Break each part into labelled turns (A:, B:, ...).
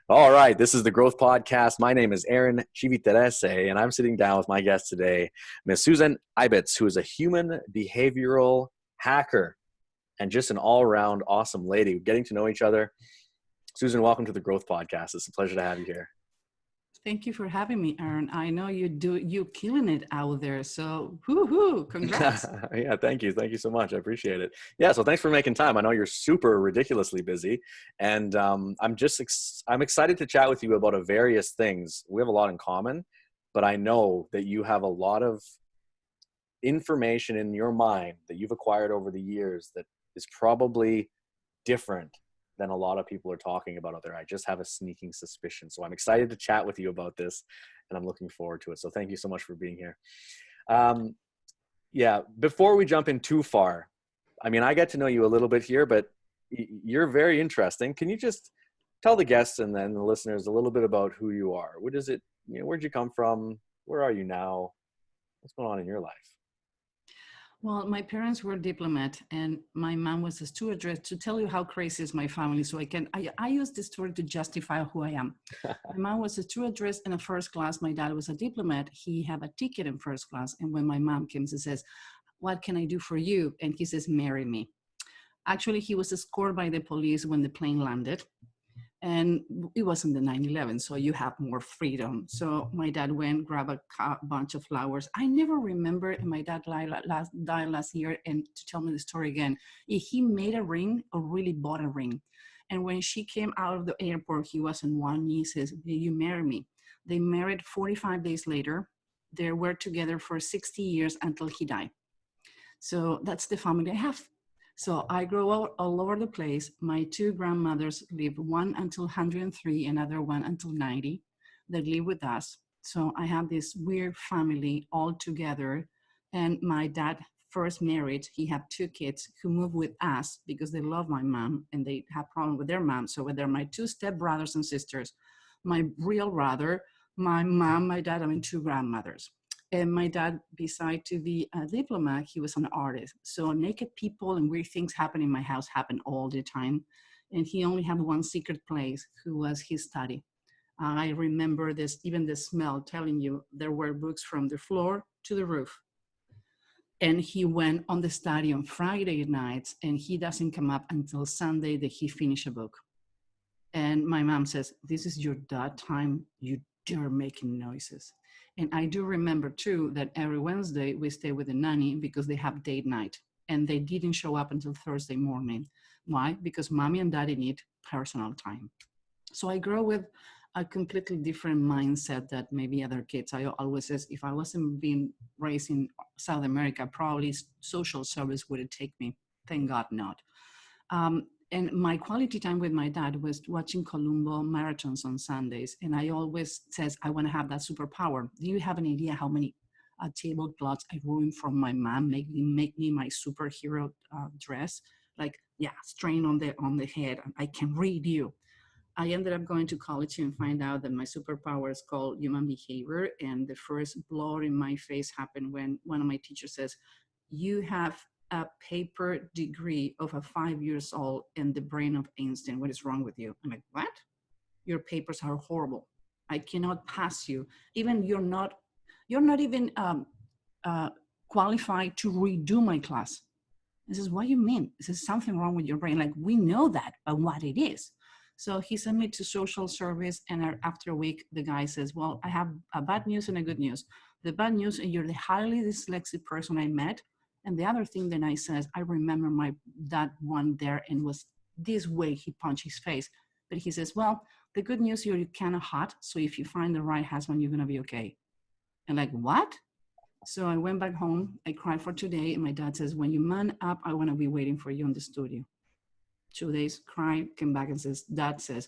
A: All right, this is the Growth Podcast. My name is Aaron Chiviterese, and I'm sitting down with my guest today, Ms. Susan Ibitz, who is a human behavioral hacker and just an all-around awesome lady. Getting to know each other. Susan, welcome to the Growth Podcast. It's a pleasure to have you here.
B: Thank you for having me, Aaron. I know you're killing it out there. So, whoo, congrats.
A: Yeah, thank you. Thank you so much. I appreciate it. Yeah, so thanks for making time. I know you're super ridiculously busy, and I'm excited to chat with you about various things. We have a lot in common, but I know that you have a lot of information in your mind that you've acquired over the years that is probably different than a lot of people are talking about out there. I just have a sneaking suspicion. So I'm excited to chat with you about this, and I'm looking forward to it. So thank you so much for being here. Yeah, before we jump in too far, I mean, I get to know you a little bit here, but you're very interesting. Can you just tell the guests and then the listeners a little bit about who you are? What is it? Where'd you come from? Where are you now? What's going on in your life?
B: Well, my parents were diplomat, and my mom was a stewardess. To tell you how crazy is my family, so I use this story to justify who I am. My mom was a stewardess in a first class. My dad was a diplomat. He had a ticket in first class. And when my mom comes and says, "What can I do for you?" and he says, "Marry me." Actually, he was escorted by the police when the plane landed. And it wasn't the 9/11, so you have more freedom. So my dad went, grabbed a bunch of flowers. I never remember, and my dad died last year, and to tell me the story again, if he made a ring or really bought a ring. And when she came out of the airport, he was on one knee, says, "Will you marry me?" They married 45 days later. They were together for 60 years until he died. So that's the family I have. So I grew up all over the place. My two grandmothers lived, one until 103, another one until 90. They live with us. So I have this weird family all together. And my dad first married, he had two kids who moved with us because they love my mom and they have problems with their mom. So they're my two step brothers and sisters, my real brother, my mom, my dad, two grandmothers. And my dad, besides to be a diplomat, he was an artist. So naked people and weird things happen in my house happen all the time. And he only had one secret place, who was his study. I remember this, even the smell, telling you there were books from the floor to the roof. And he went on the study on Friday nights, and he doesn't come up until Sunday that he finished a book. And my mom says, "This is your dad time. You dare making noises." And I do remember too that every Wednesday we stay with the nanny because they have date night, and they didn't show up until Thursday morning. Why? Because mommy and daddy need personal time. So I grew with a completely different mindset that maybe other kids. I always says, if I wasn't being raised in South America, probably social service would take me. Thank God not. And my quality time with my dad was watching Columbo marathons on Sundays. And I always says, I want to have that superpower. Do you have an idea how many tablecloths I ruined from my mom, make me my superhero dress? Like, yeah, strain on the head. I can read you. I ended up going to college and find out that my superpower is called human behavior. And the first blow in my face happened when one of my teachers says, "You have a paper degree of a 5 years old in the brain of Einstein. What is wrong with you?" I'm like, "What? Your papers are horrible. I cannot pass you. Even you're not even qualified to redo my class." He says, "What do you mean?" He says, "Something wrong with your brain." Like, we know that, but what it is. So he sent me to social service, and after a week, the guy says, "Well, I have a bad news and a good news. The bad news, you're the highly dyslexic person I met. And the other thing that I says, I remember my dad one there and was this way, he punched his face. But he says, well, the good news, you're kind of hot. So if you find the right husband, you're going to be okay." And like, what? So I went back home. I cried for 2 days. And my dad says, "When you man up, I want to be waiting for you in the studio." 2 days, cried, came back and says, Dad says,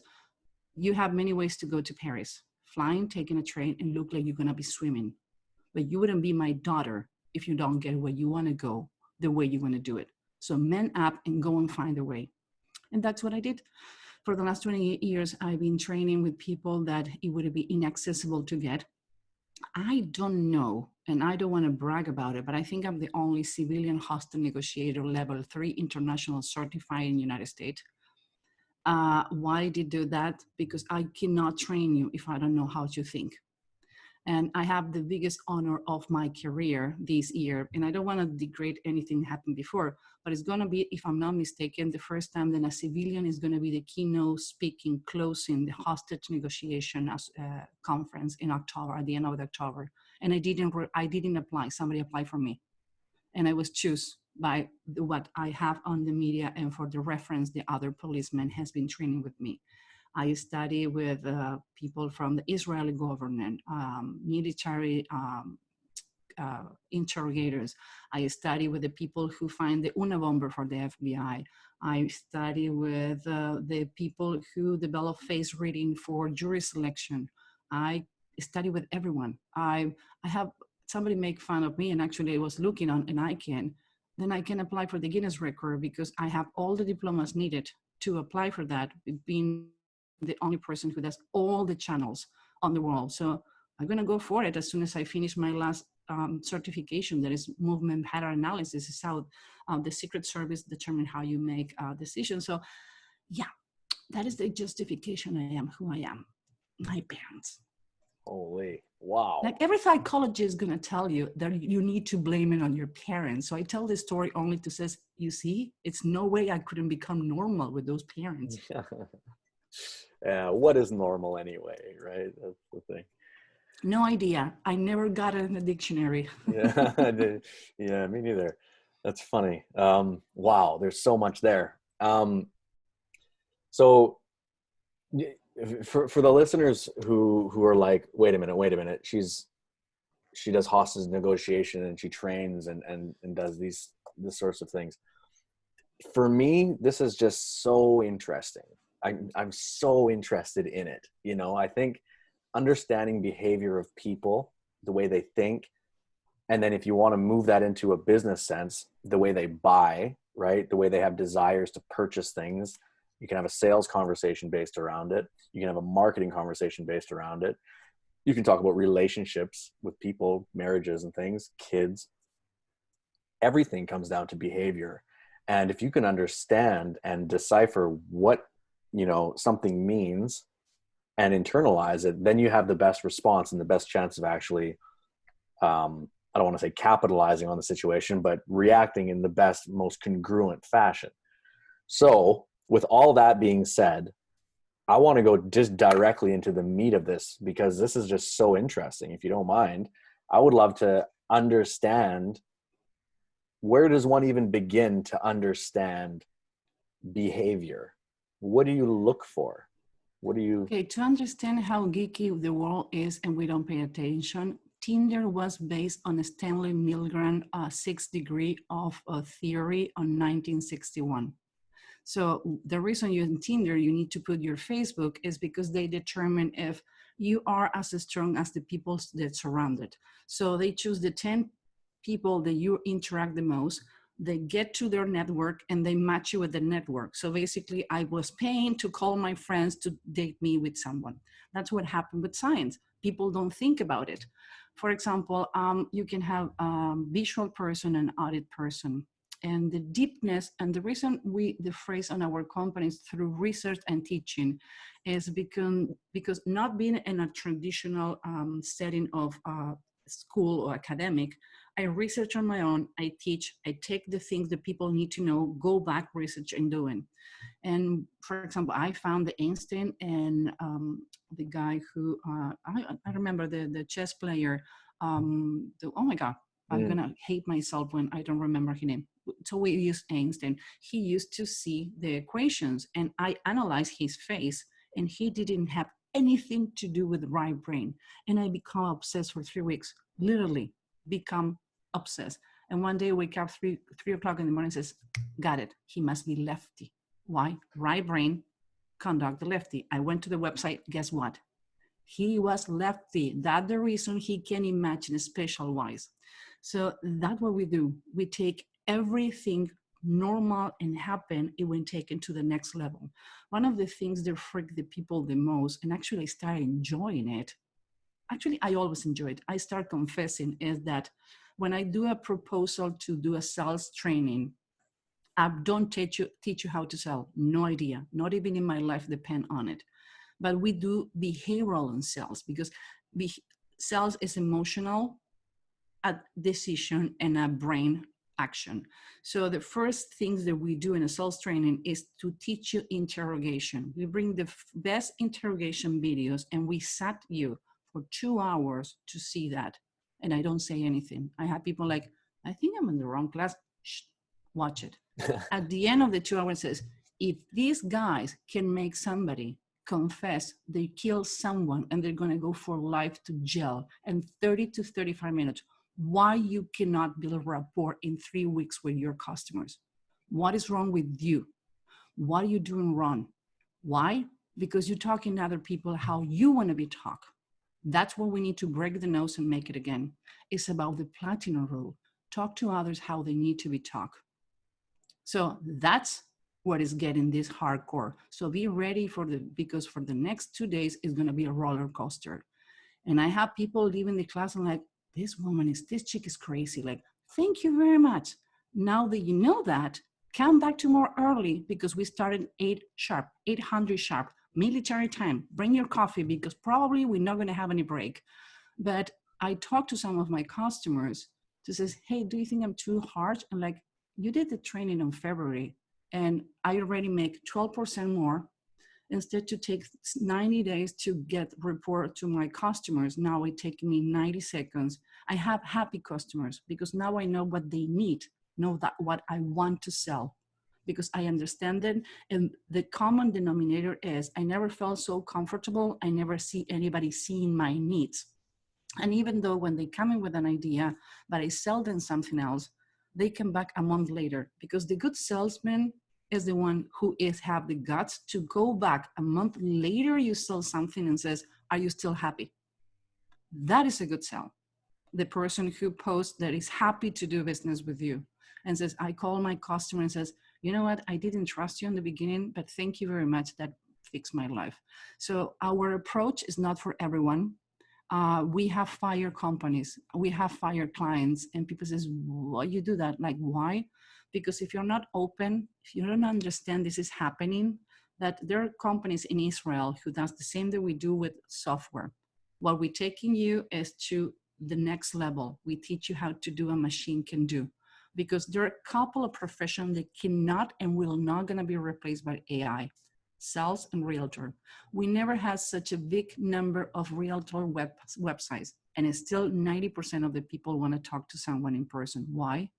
B: "You have many ways to go to Paris. Flying, taking a train, and look like you're going to be swimming. But you wouldn't be my daughter if you don't get where you want to go the way you want to do it. So man up and go and find a way." And that's what I did. For the last 28 years, I've been training with people that it would be inaccessible to get. I don't know, and I don't want to brag about it, but I think I'm the only civilian hostage negotiator level 3 international certified in the United States. Why did you do that? Because I cannot train you if I don't know how to think. And I have the biggest honor of my career this year. And I don't want to degrade anything that happened before, but it's going to be, if I'm not mistaken, the first time that a civilian is going to be the keynote speaking, closing the hostage negotiation conference in October, at the end of October. And I didn't apply. Somebody applied for me. And I was chosen by what I have on the media, and for the reference, the other policeman has been training with me. I study with people from the Israeli government, military interrogators. I study with the people who find the Unabomber for the FBI. I study with the people who develop face reading for jury selection. I study with everyone. I have somebody make fun of me, and actually I was looking on an ICANN. Then I can apply for the Guinness record because I have all the diplomas needed to apply for that, being the only person who does all the channels on the world. So I'm going to go for it as soon as I finish my last certification, that is movement pattern analysis. Is how the Secret Service determine how you make decisions. So yeah, that is the justification. I am who I am. My parents.
A: Holy, wow.
B: Like every psychologist is going to tell you that you need to blame it on your parents. So I tell this story only to say, you see, it's no way I couldn't become normal with those parents.
A: What is normal anyway, right? That's the thing.
B: No idea. I never got it in the dictionary.
A: Yeah, me neither. That's funny. Wow, there's so much there. So for the listeners who are like, wait a minute, she does hostage negotiation and she trains and does these sorts of things. For me, this is just so interesting. I'm so interested in it. You know, I think understanding behavior of people, the way they think, and then if you want to move that into a business sense, the way they buy, right? The way they have desires to purchase things. You can have a sales conversation based around it. You can have a marketing conversation based around it. You can talk about relationships with people, marriages and things, kids. Everything comes down to behavior. And if you can understand and decipher what, you know, something means and internalize it, then you have the best response and the best chance of actually, I don't want to say capitalizing on the situation, but reacting in the best, most congruent fashion. So with all that being said, I want to go just directly into the meat of this because this is just so interesting. If you don't mind, I would love to understand, where does one even begin to understand behavior? What do you look for? What do you...
B: Okay, to understand how geeky the world is and we don't pay attention, Tinder was based on a Stanley Milgram 6 degree of theory on 1961. So the reason you're in Tinder, you need to put your Facebook, is because they determine if you are as strong as the people that surround it. So they choose the 10 people that you interact the most, they get to their network and they match you with the network. So basically I was paying to call my friends to date me with someone. That's what happened with science. People don't think about it. For example, you can have a visual person and audit person. And the deepness, and the reason the phrase on our companies through research and teaching is because not being in a traditional setting of school or academic, I research on my own, I teach, I take the things that people need to know, go back, research and doing. And for example, I found the Einstein and the guy who, I remember the chess player, oh my God, I'm gonna hate myself when I don't remember his name. So we use Einstein. He used to see the equations and I analyzed his face and he didn't have anything to do with right brain. And I become obsessed for 3 weeks, literally become obsessed. And one day I wake up 3 o'clock in the morning and says, got it, he must be lefty. Why? Right brain, conduct the lefty. I went to the website, guess what? He was lefty. That's the reason he can imagine spatial wise. So that's what we do. We take everything normal and happen, it will take it to the next level. One of the things that freak the people the most, and actually I started enjoying it, actually I always enjoy it, I start confessing, is that when I do a proposal to do a sales training, I don't teach you how to sell. No idea. Not even in my life depend on it. But we do behavioral in sales because sales is emotional, a decision, and a brain action. So the first things that we do in a sales training is to teach you interrogation. We bring the best interrogation videos and we sat you for 2 hours to see that. And I don't say anything. I have people like, I think I'm in the wrong class. Shh, watch it. At the end of the 2 hours, it says, if these guys can make somebody confess they killed someone and they're going to go for life to jail in 30 to 35 minutes, why you cannot build rapport in 3 weeks with your customers? What is wrong with you? What are you doing wrong? Why? Because you're talking to other people how you want to be taught. That's where we need to break the nose and make it again. It's about the platinum rule. Talk to others how they need to be taught. So that's what is getting this hardcore. So be ready because for the next 2 days, it's going to be a roller coaster. And I have people leaving the class and like, this chick is crazy. Like, thank you very much. Now that you know that, come back tomorrow early because we started 800 sharp, military time. Bring your coffee because probably we're not going to have any break. But I talked to some of my customers to say, hey, do you think I'm too harsh? And like, you did the training in February and I already make 12% more. Instead to take 90 days to get report to my customers, now it takes me 90 seconds. I have happy customers because now I know what they need, know that what I want to sell because I understand it. And the common denominator is I never felt so comfortable. I never see anybody seeing my needs. And even though when they come in with an idea, but I sell them something else, they come back a month later because the good salesman is the one who have the guts to go back a month later, you sell something and says, are you still happy? That is a good sell. The person who posts that is happy to do business with you and says, I call my customer and says, you know what, I didn't trust you in the beginning, but thank you very much. That fixed my life. So our approach is not for everyone. We have fired companies, we have fired clients, and people says, why you do that? Like, why? Because if you're not open, if you don't understand this is happening, that there are companies in Israel who does the same that we do with software. What we're taking you is to the next level. We teach you how to do a machine can do, because there are a couple of professions that cannot and will not gonna be replaced by AI. Sales and realtor. We never had such a big number of realtor websites, and it's still 90% of the people want to talk to someone in person. Why?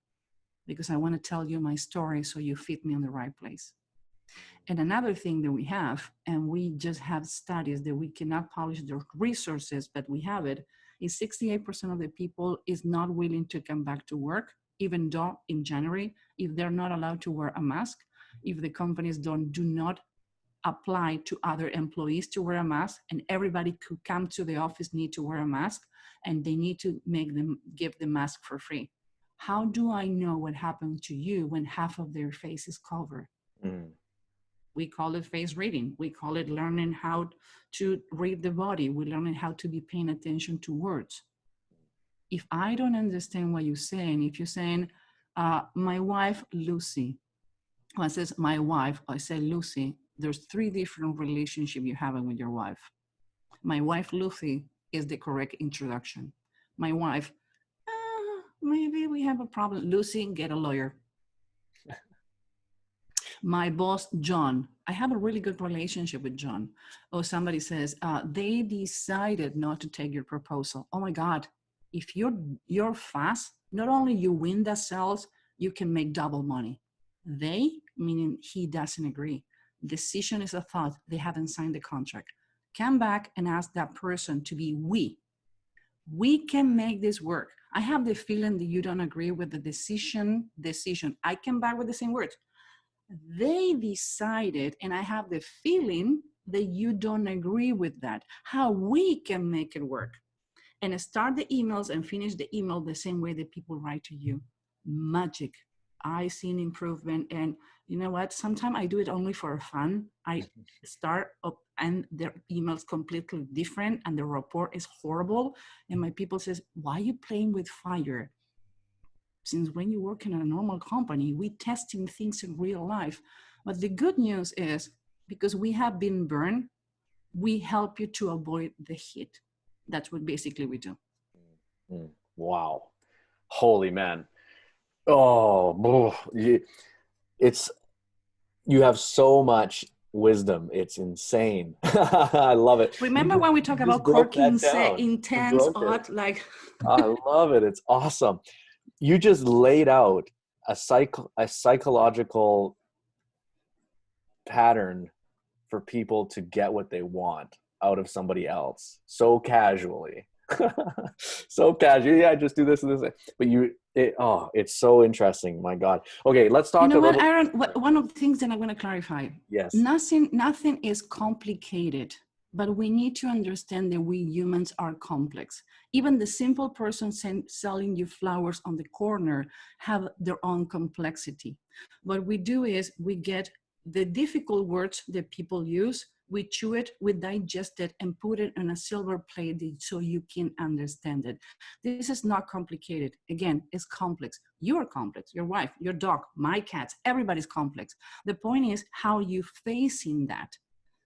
B: Because I want to tell you my story so you fit me in the right place. And another thing that we have, and we just have studies that we cannot publish the resources, but we have it, is 68% of the people is not willing to come back to work, even though in January, if they're not allowed to wear a mask, if the companies do not apply to other employees to wear a mask, and everybody who come to the office need to wear a mask, and they need to make them give the mask for free. How do I know what happened to you when half of their face is covered? We call it face reading. We call it learning how to read the body. We're learning how to be paying attention to words. If I don't understand what you're saying, if you're saying, my wife, Lucy, when I says my wife, I say Lucy, there's 3 different relationships you're having with your wife. My wife, Lucy, is the correct introduction. My wife, maybe we have a problem. Lucy, get a lawyer. My boss, John, I have a really good relationship with John. Or somebody says, they decided not to take your proposal. Oh my God, if you're fast, not only you win the sales, you can make double money. They, meaning he doesn't agree. Decision is a thought. They haven't signed the contract. Come back and ask that person to be we. We can make this work. I have the feeling that you don't agree with the decision. I come back with the same words. They decided, and I have the feeling that you don't agree with that. How we can make it work. And start the emails and finish the email the same way that people write to you. Magic. I seen improvement. And you know what? Sometimes I do it only for fun. I start up and their emails completely different and the report is horrible. And my people says, why are you playing with fire? since when you work in a normal company, we testing things in real life. But the good news is, because we have been burned, we help you to avoid the heat. That's what basically we do.
A: Wow. Holy man. Oh, you have so much wisdom. It's insane. I love it.
B: Remember when we talk about corking intense, odd, like.
A: I love it. It's awesome. You just laid out a psychological pattern for people to get what they want out of somebody else so casually. So casual. Yeah, just do this and this. But it's so interesting. My God. Okay, let's talk.
B: You know what, Aaron? One of the things that I'm going to clarify.
A: Yes.
B: Nothing is complicated, but we need to understand that we humans are complex. Even the simple person selling you flowers on the corner have their own complexity. What we do is we get the difficult words that people use, we chew it, we digest it, and put it on a silver plate so you can understand it. This is not complicated. Again, it's complex. You're complex, your wife, your dog, my cats, everybody's complex. The point is how you facing that.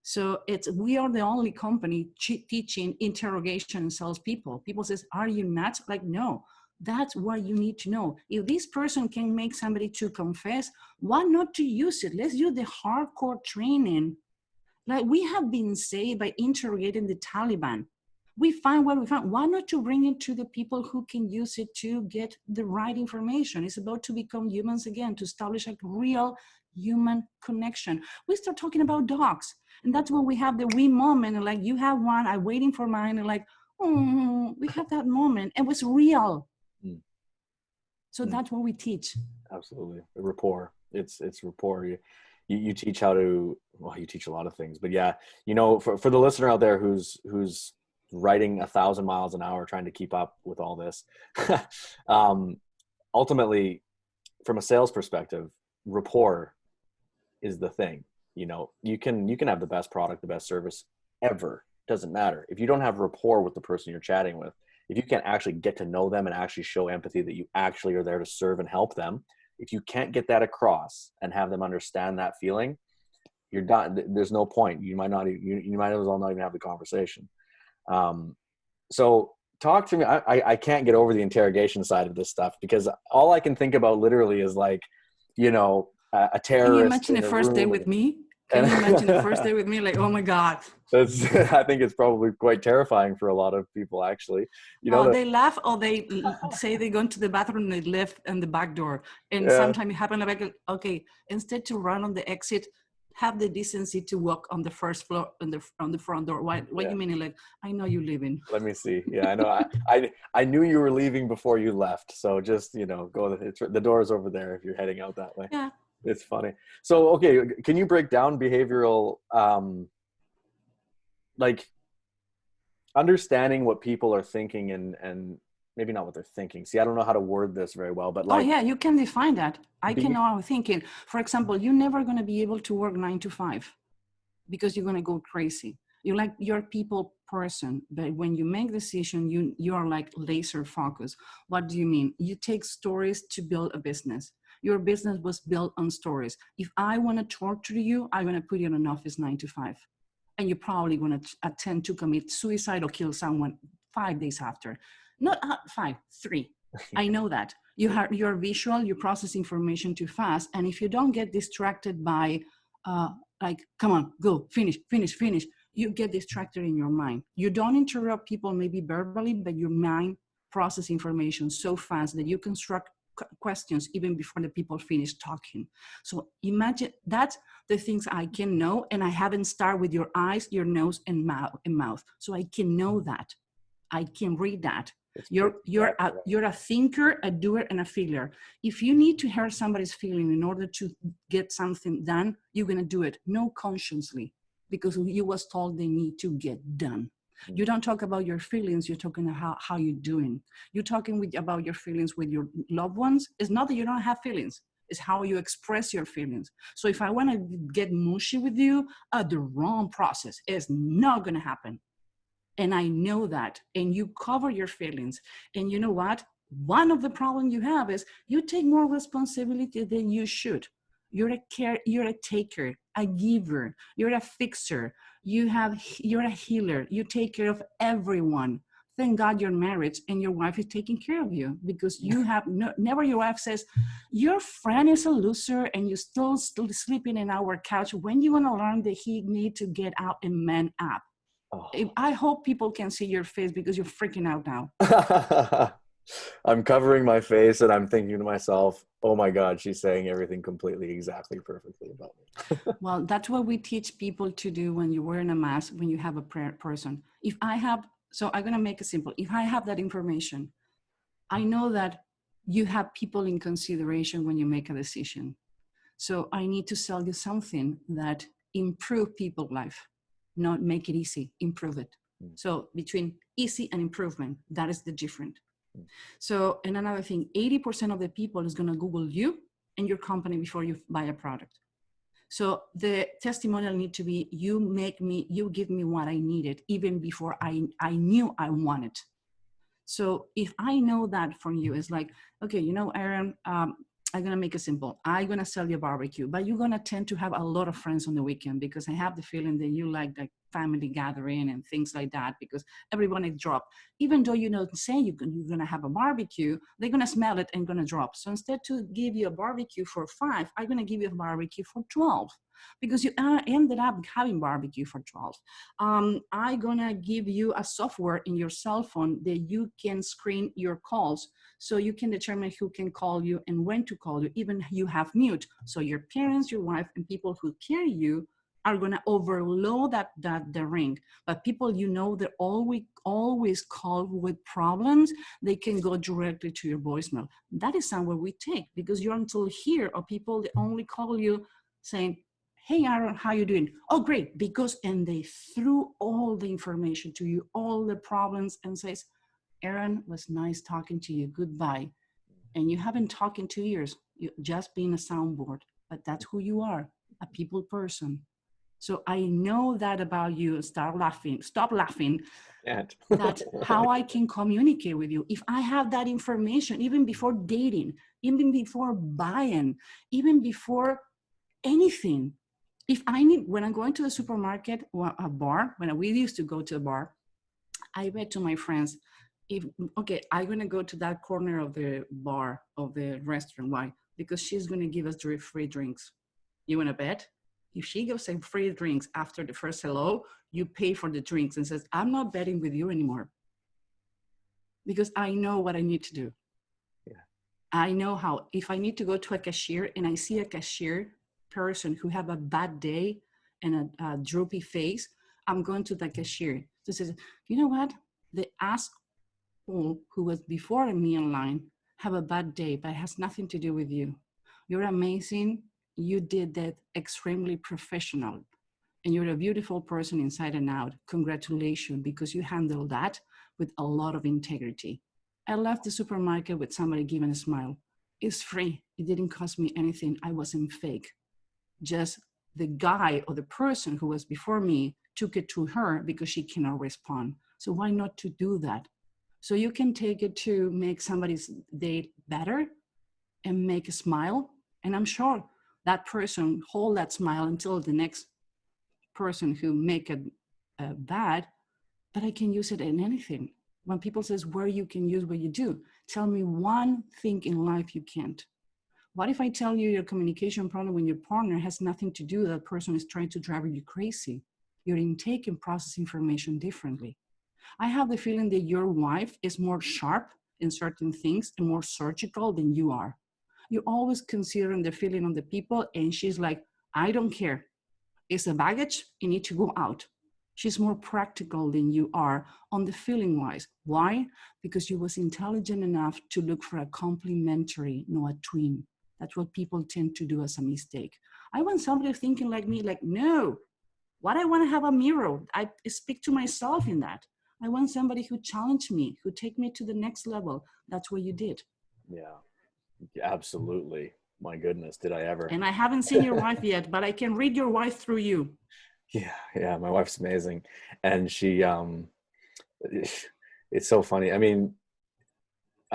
B: So we are the only company teaching interrogation and salespeople. People says, are you nuts? Like, no. That's what you need to know. If this person can make somebody to confess, why not to use it? Let's use the hardcore training. Like we have been saved by interrogating the Taliban. We find what we found. Why not to bring it to the people who can use it to get the right information? It's about to become humans again, to establish a real human connection. We start talking about dogs. And that's when we have the we moment. And like, you have one, I'm waiting for mine. And like, oh, we have that moment. It was real. So that's what we teach.
A: Absolutely. Rapport. It's rapport. You teach how to, well, you teach a lot of things, but yeah, for the listener out there who's writing 1,000 miles an hour, trying to keep up with all this, ultimately from a sales perspective, rapport is the thing. You can have the best product, the best service ever. Doesn't matter. If you don't have rapport with the person you're chatting with, if you can't actually get to know them and actually show empathy that you actually are there to serve and help them, if you can't get that across and have them understand that feeling, you're done. There's no point. You might as well not even have the conversation. So talk to me. I can't get over the interrogation side of this stuff because all I can think about literally is like, a terrorist.
B: Can you imagine a first day with me? Can you imagine the first day with me? Like, oh my God.
A: I think it's probably quite terrifying for a lot of people, actually.
B: They laugh or they say they go into the bathroom and they left in the back door. And sometimes it happens like, okay, instead to run on the exit, have the decency to walk on the first floor on the front door. What you mean? Like, I know you're leaving.
A: Let me see. Yeah, I know. I knew you were leaving before you left. So just, go. The door is over there if you're heading out that way.
B: Yeah.
A: It's funny. So, okay, can you break down behavioral, like understanding what people are thinking and maybe not what they're thinking. See, I don't know how to word this very well, but like.
B: Oh yeah, you can define that. I can know how I'm thinking. For example, you're never going to be able to work 9 to 5 because you're going to go crazy. You're a people person, but when you make decision, you are like laser focused. What do you mean? You take stories to build a business. Your business was built on stories. If I want to torture you, I'm going to put you in an office 9 to 5. And you're probably going to attempt to commit suicide or kill someone 5 days after. Not 5, 3. I know that. You're visual, you process information too fast. And if you don't get distracted by, like, come on, go, finish, you get distracted in your mind. You don't interrupt people maybe verbally, but your mind processes information so fast that you construct questions even before the people finish talking. So imagine that's the things I can know, and I haven't started with your eyes, your nose, and mouth. So I can know that. I can read that. You're a thinker, a doer, and a feeler. If you need to hurt somebody's feeling in order to get something done, you're gonna do it, no consciously, because you was told they need to get done. You don't talk about your feelings, you're talking about how you're doing. You're talking about your feelings with your loved ones. It's not that you don't have feelings, it's how you express your feelings. So if I want to get mushy with you, the wrong process is not going to happen. And I know that. And you cover your feelings. And you know what? One of the problems you have is you take more responsibility than you should. You're a taker, a giver, you're a fixer, you're a healer, you take care of everyone. Thank God you're married and your wife is taking care of you, because you have never your wife says, your friend is a loser and you're still sleeping in our couch. When you want to learn that he need to get out and man up.
A: Oh.
B: I hope people can see your face because you're freaking out now.
A: I'm covering my face and I'm thinking to myself, oh my God, she's saying everything completely, exactly, perfectly about me.
B: Well, that's what we teach people to do when you're wearing a mask, when you have a person. So I'm going to make it simple. If I have that information, I know that you have people in consideration when you make a decision. So I need to sell you something that improve people's life, not make it easy, improve it. So between easy and improvement, that is the difference. So, and another thing, 80% of the people is going to Google you and your company before you buy a product. So the testimonial need to be, you give me what I needed, even before I knew I wanted. So if I know that from you, it's like, okay, you know, Aaron, I'm going to make it simple. I'm going to sell you a barbecue, but you're going to tend to have a lot of friends on the weekend, because I have the feeling that you like the family gathering and things like that, because everyone is dropped. Even though you don't say you're going to have a barbecue, they're going to smell it and going to drop. So instead to give you a barbecue for 5, I'm going to give you a barbecue for 12, because you ended up having barbecue for 12. I'm going to give you a software in your cell phone that you can screen your calls, so you can determine who can call you and when to call you, even you have mute. So your parents, your wife, and people who carry you are going to overload the ring. But people, you know, that always call with problems, they can go directly to your voicemail. That is somewhere we take, because you're until here of people that only call you saying, hey, Aaron, how you doing? Oh, great, because, and they threw all the information to you, all the problems, and says, Aaron, was nice talking to you, goodbye. And you haven't talked in 2 years, you just been a soundboard, but that's who you are, a people person. So I know that about you. Stop laughing. That's how I can communicate with you. If I have that information, even before dating, even before buying, even before anything, if I need, when I'm going to the supermarket or a bar, when we used to go to a bar, I bet to my friends, okay, I'm going to go to that corner of the bar, of the restaurant. Why? Because she's going to give us free drinks. You want to bet? If she gives us free drinks after the first hello, you pay for the drinks and says, I'm not betting with you anymore, because I know what I need to do. Yeah. I know how, if I need to go to a cashier and I see a cashier person who have a bad day and a droopy face, I'm going to the cashier. So says, you know what? The asshole who was before me in line have a bad day, but it has nothing to do with you. You're amazing. You did that extremely professional, and you're a beautiful person inside and out. Congratulations, because you handled that with a lot of integrity. I left the supermarket with somebody giving a smile. It's free. It didn't cost me anything. I wasn't fake. Just the guy or the person who was before me took it to her because she cannot respond. So why not to do that? So you can take it to make somebody's day better and make a smile. And I'm sure that person hold that smile until the next person who make it bad, but I can use it in anything. When people says where you can use what you do, tell me one thing in life you can't. What if I tell you your communication problem with your partner has nothing to do, that person is trying to drive you crazy? Your intake and process information differently. I have the feeling that your wife is more sharp in certain things and more surgical than you are. You're always considering the feeling of the people, and she's like, I don't care. It's a baggage, you need to go out. She's more practical than you are on the feeling wise. Why? Because you was intelligent enough to look for a complementary, not a twin. That's what people tend to do as a mistake. I want somebody thinking like me, like, no, what I want to have a mirror. I speak to myself in that. I want somebody who challenge me, who take me to the next level. That's what you did.
A: Yeah, absolutely. My goodness, did I ever.
B: And I haven't seen your wife yet, but I can read your wife through you.
A: Yeah, my wife's amazing. And she, it's so funny. I mean,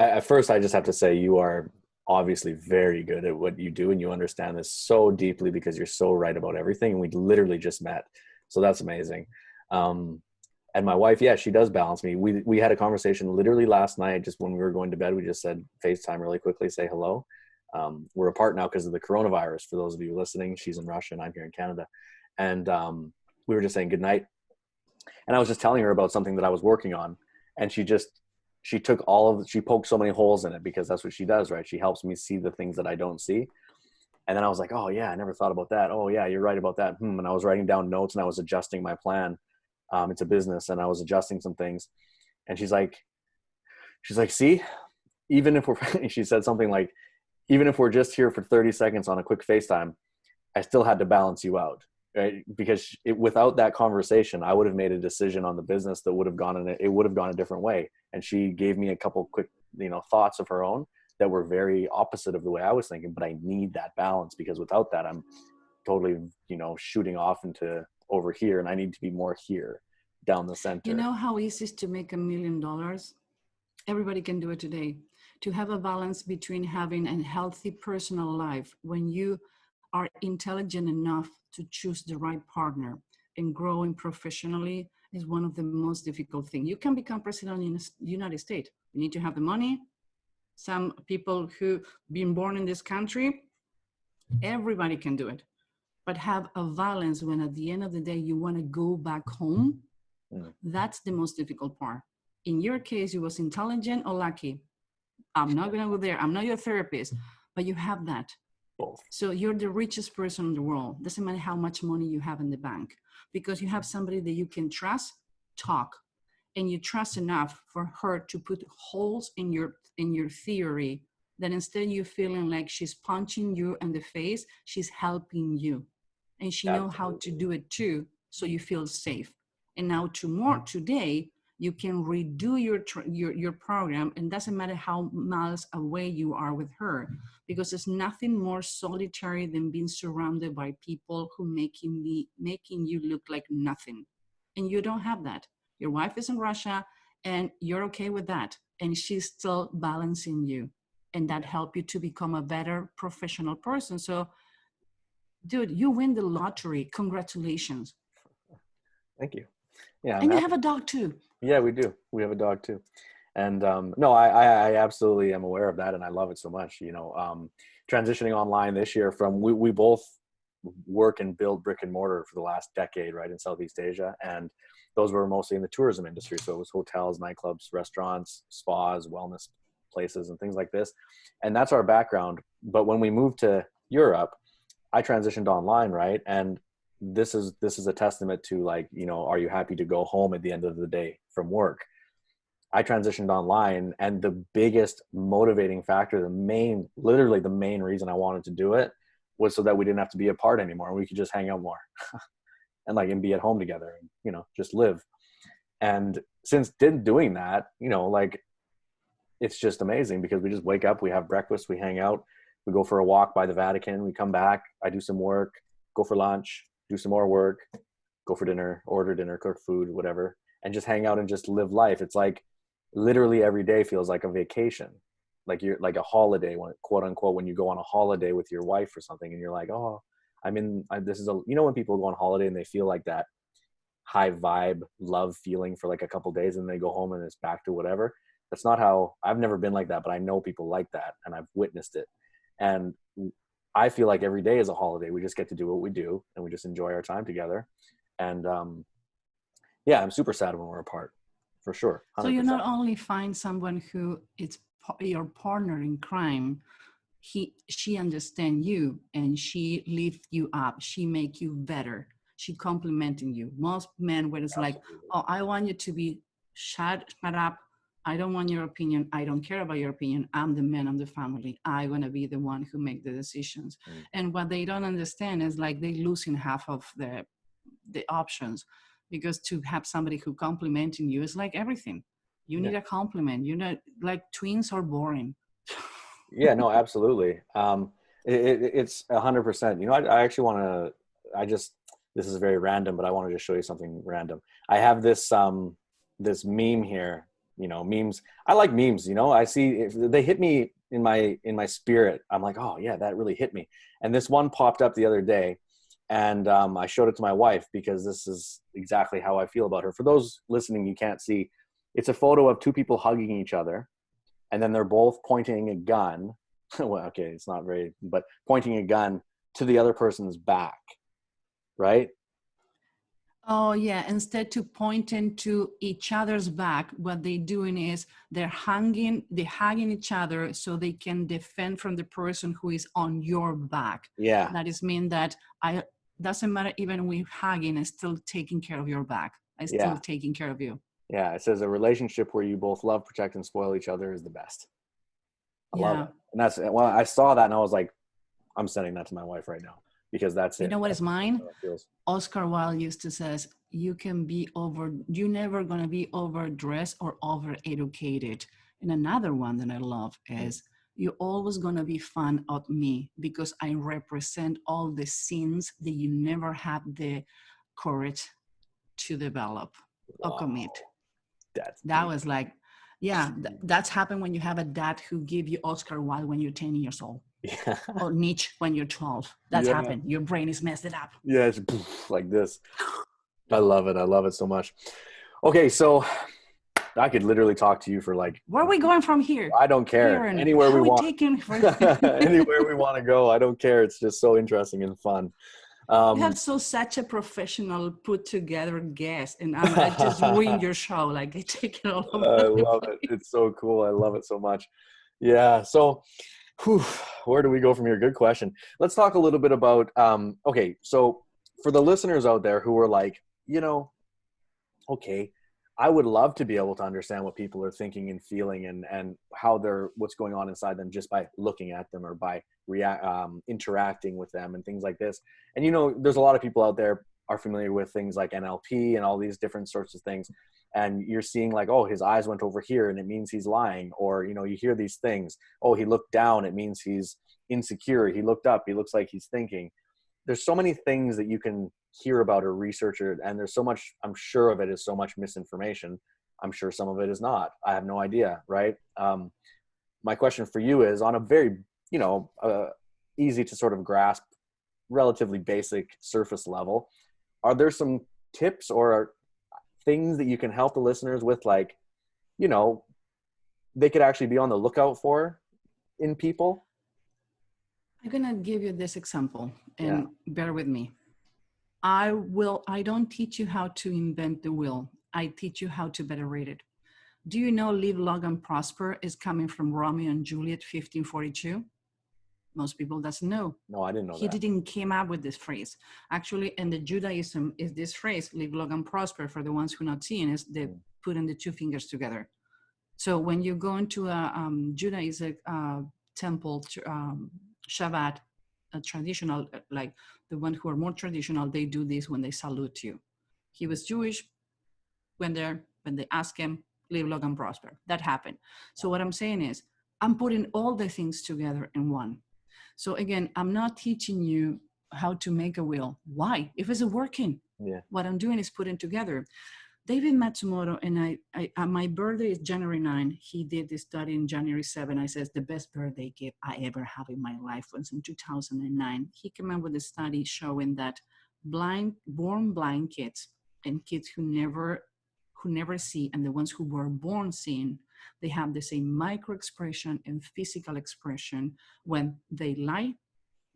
A: At first, I just have to say you are obviously very good at what you do, and you understand this so deeply because you're so right about everything. And we literally just met, so that's amazing. Um, and my wife, yeah, she does balance me. We had a conversation literally last night, just when we were going to bed. We just said FaceTime really quickly, say hello. We're apart now because of the coronavirus. For those of you listening, she's in Russia and I'm here in Canada, and we were just saying good night. And I was just telling her about something that I was working on, and she poked so many holes in it because that's what she does, right? She helps me see the things that I don't see. And then I was like, oh yeah, I never thought about that. Oh yeah, you're right about that. And I was writing down notes and I was adjusting my plan. It's a business, and I was adjusting some things. And she's like, see, even if she said something like, even if we're just here for 30 seconds on a quick FaceTime, I still had to balance you out, right? Because without that conversation, I would have made a decision on the business that would have gone a different way. And she gave me a couple quick, thoughts of her own that were very opposite of the way I was thinking. But I need that balance, because without that, I'm totally, shooting off into over here, and I need to be more here down the center.
B: You know how easy it is to make $1 million? Everybody can do it today. To have a balance between having a healthy personal life, when you are intelligent enough to choose the right partner and growing professionally, is one of the most difficult things. You can become president in the United States. You need to have the money. Some people who been born in this country, everybody can do it. But have a balance when at the end of the day, you want to go back home. That's the most difficult part. In your case, you was intelligent or lucky. I'm not going to go there. I'm not your therapist, but you have that.
A: Both.
B: So you're the richest person in the world. Doesn't matter how much money you have in the bank, because you have somebody that you can trust, talk, and you trust enough for her to put holes in your theory, that instead you feeling like she's punching you in the face, she's helping you. And she knows how to do it too, so you feel safe. And now today, you can redo your program, and doesn't matter how miles away you are with her, because there's nothing more solitary than being surrounded by people who making you look like nothing. And you don't have that. Your wife is in Russia, and you're okay with that, and she's still balancing you, and that helped you to become a better professional person. So, dude, you win the lottery. Congratulations.
A: Thank you. Yeah,
B: and you have a dog too.
A: Yeah, we do. We have a dog too. And no, I absolutely am aware of that, and I love it so much. Transitioning online this year from we both work and build brick and mortar for the last decade, right, in Southeast Asia, and those were mostly in the tourism industry. So it was hotels, nightclubs, restaurants, spas, wellness places, and things like this. And that's our background. But when we moved to Europe, I transitioned online, right, and this is a testament to, like, are you happy to go home at the end of the day from work? I transitioned online, and the biggest motivating factor, literally the main reason I wanted to do it, was so that we didn't have to be apart anymore, and we could just hang out more and be at home together, and just live. And since doing that, it's just amazing, because we just wake up, we have breakfast, we hang out, we go for a walk by the Vatican, we come back, I do some work, go for lunch, do some more work, go for dinner, order dinner, cook food, whatever, and just hang out and just live life. It's like literally every day feels like a vacation, like you're like a holiday, quote unquote, when you go on a holiday with your wife or something, and you're like, oh, this is when people go on holiday and they feel like that high vibe love feeling for like a couple days, and they go home and it's back to whatever. That's not how, I've never been like that, but I know people like that, and I've witnessed it. And I feel like every day is a holiday. We just get to do what we do, and we just enjoy our time together. And yeah, I'm super sad when we're apart, for sure. 100%.
B: So you not only find someone who is your partner in crime, she understands you, and she lifts you up. She make you better. She complimenting you. Most men, where it's Absolutely. Like, oh, I want you to be shut up. I don't want your opinion. I don't care about your opinion. I'm the man of the family. I'm going to be the one who make the decisions. And what they don't understand is, like, they losing half of the options, because to have somebody who complimenting you is like everything. You need a compliment. Like, twins are boring.
A: Yeah, no, absolutely. It's 100%. I actually want to, this is very random, but I want to just show you something random. I have this meme here you know, memes. I like memes, you know, I see if they hit me in my spirit. I'm like, oh yeah, that really hit me. And this one popped up the other day, and I showed it to my wife because this is exactly how I feel about her. For those listening, you can't see. It's a photo of two people hugging each other, and then they're both pointing a gun. Well, okay, it's not very, but pointing a gun to the other person's back, right?
B: Oh yeah, instead to pointing to each other's back, what they're doing is they're hugging each other so they can defend from the person who is on your back.
A: Yeah.
B: That is mean that I doesn't matter even we hugging, I still taking care of your back. I still
A: Yeah.
B: taking care of you.
A: Yeah. It says a relationship where you both love, protect, and spoil each other is the best. I love
B: Yeah.
A: it. And that's, well, I saw that and I was like, I'm sending that to my wife right now because that's it.
B: You know what is mine?
A: That's how it feels.
B: Oscar Wilde used to says, you're never going to be overdressed or over-educated. And another one that I love is, you're always going to be fan of me because I represent all the sins that you never had the courage to develop or commit. That was like, yeah, that's happened when you have a dad who give you Oscar Wilde when you're 10 years old.
A: Yeah.
B: Or Nietzsche when you're 12. That's happened. Your brain is messed it up.
A: Yeah, it's like this. I love it. I love it so much. Okay, so I could literally talk to you for like.
B: Where are we going from here?
A: I don't care.
B: Aaron,
A: anywhere we want.
B: Anywhere
A: we want to go. I don't care. It's just so interesting and fun.
B: You have such a professional put together guest, and I just ruined your show. Like I take it all over.
A: I love it. It's so cool. I love it so much. Yeah. So, where do we go from here? Good question. Let's talk a little bit about. Okay, so for the listeners out there who are like, you know, okay, I would love to be able to understand what people are thinking and feeling and how what's going on inside them just by looking at them or by interacting with them and things like this. And, you know, there's a lot of people out there are familiar with things like NLP and all these different sorts of things. And you're seeing like, oh, his eyes went over here and it means he's lying. Or, you know, you hear these things. Oh, he looked down. It means he's insecure. He looked up. He looks like he's thinking. There's so many things that you can hear about or research, and there's so much, I'm sure of it is so much misinformation. I'm sure some of it is not. I have no idea, right? My question for you is on a very, you know, easy to sort of grasp, relatively basic surface level. Are there some tips or things that you can help the listeners with, like, you know, they could actually be on the lookout for in people?
B: I'm going to give you this example and bear with me. I don't teach you how to invent the wheel. I teach you how to better read it. Do you know Live Long and Prosper is coming from Romeo and Juliet, 1542? Most people doesn't know.
A: No, I didn't know
B: he
A: that.
B: Didn't came up with this phrase. Actually, in the Judaism is this phrase, live long and prosper. For the ones who are not seeing, is they putting the two fingers together. So when you go into a Judaism temple, Shabbat, traditional, like the ones who are more traditional, they do this when they salute you. He was Jewish. When they ask him, live long and prosper. That happened. So what I'm saying is, I'm putting all the things together in one. So again, I'm not teaching you how to make a wheel. Why? If it's working, what I'm doing is putting together. David Matsumoto and I my birthday is January 9. He did this study in January 7. I says the best birthday gift I ever have in my life was in 2009. He came up with a study showing that born blind kids and kids who never see, and the ones who were born seeing, they have the same micro expression and physical expression when they lie,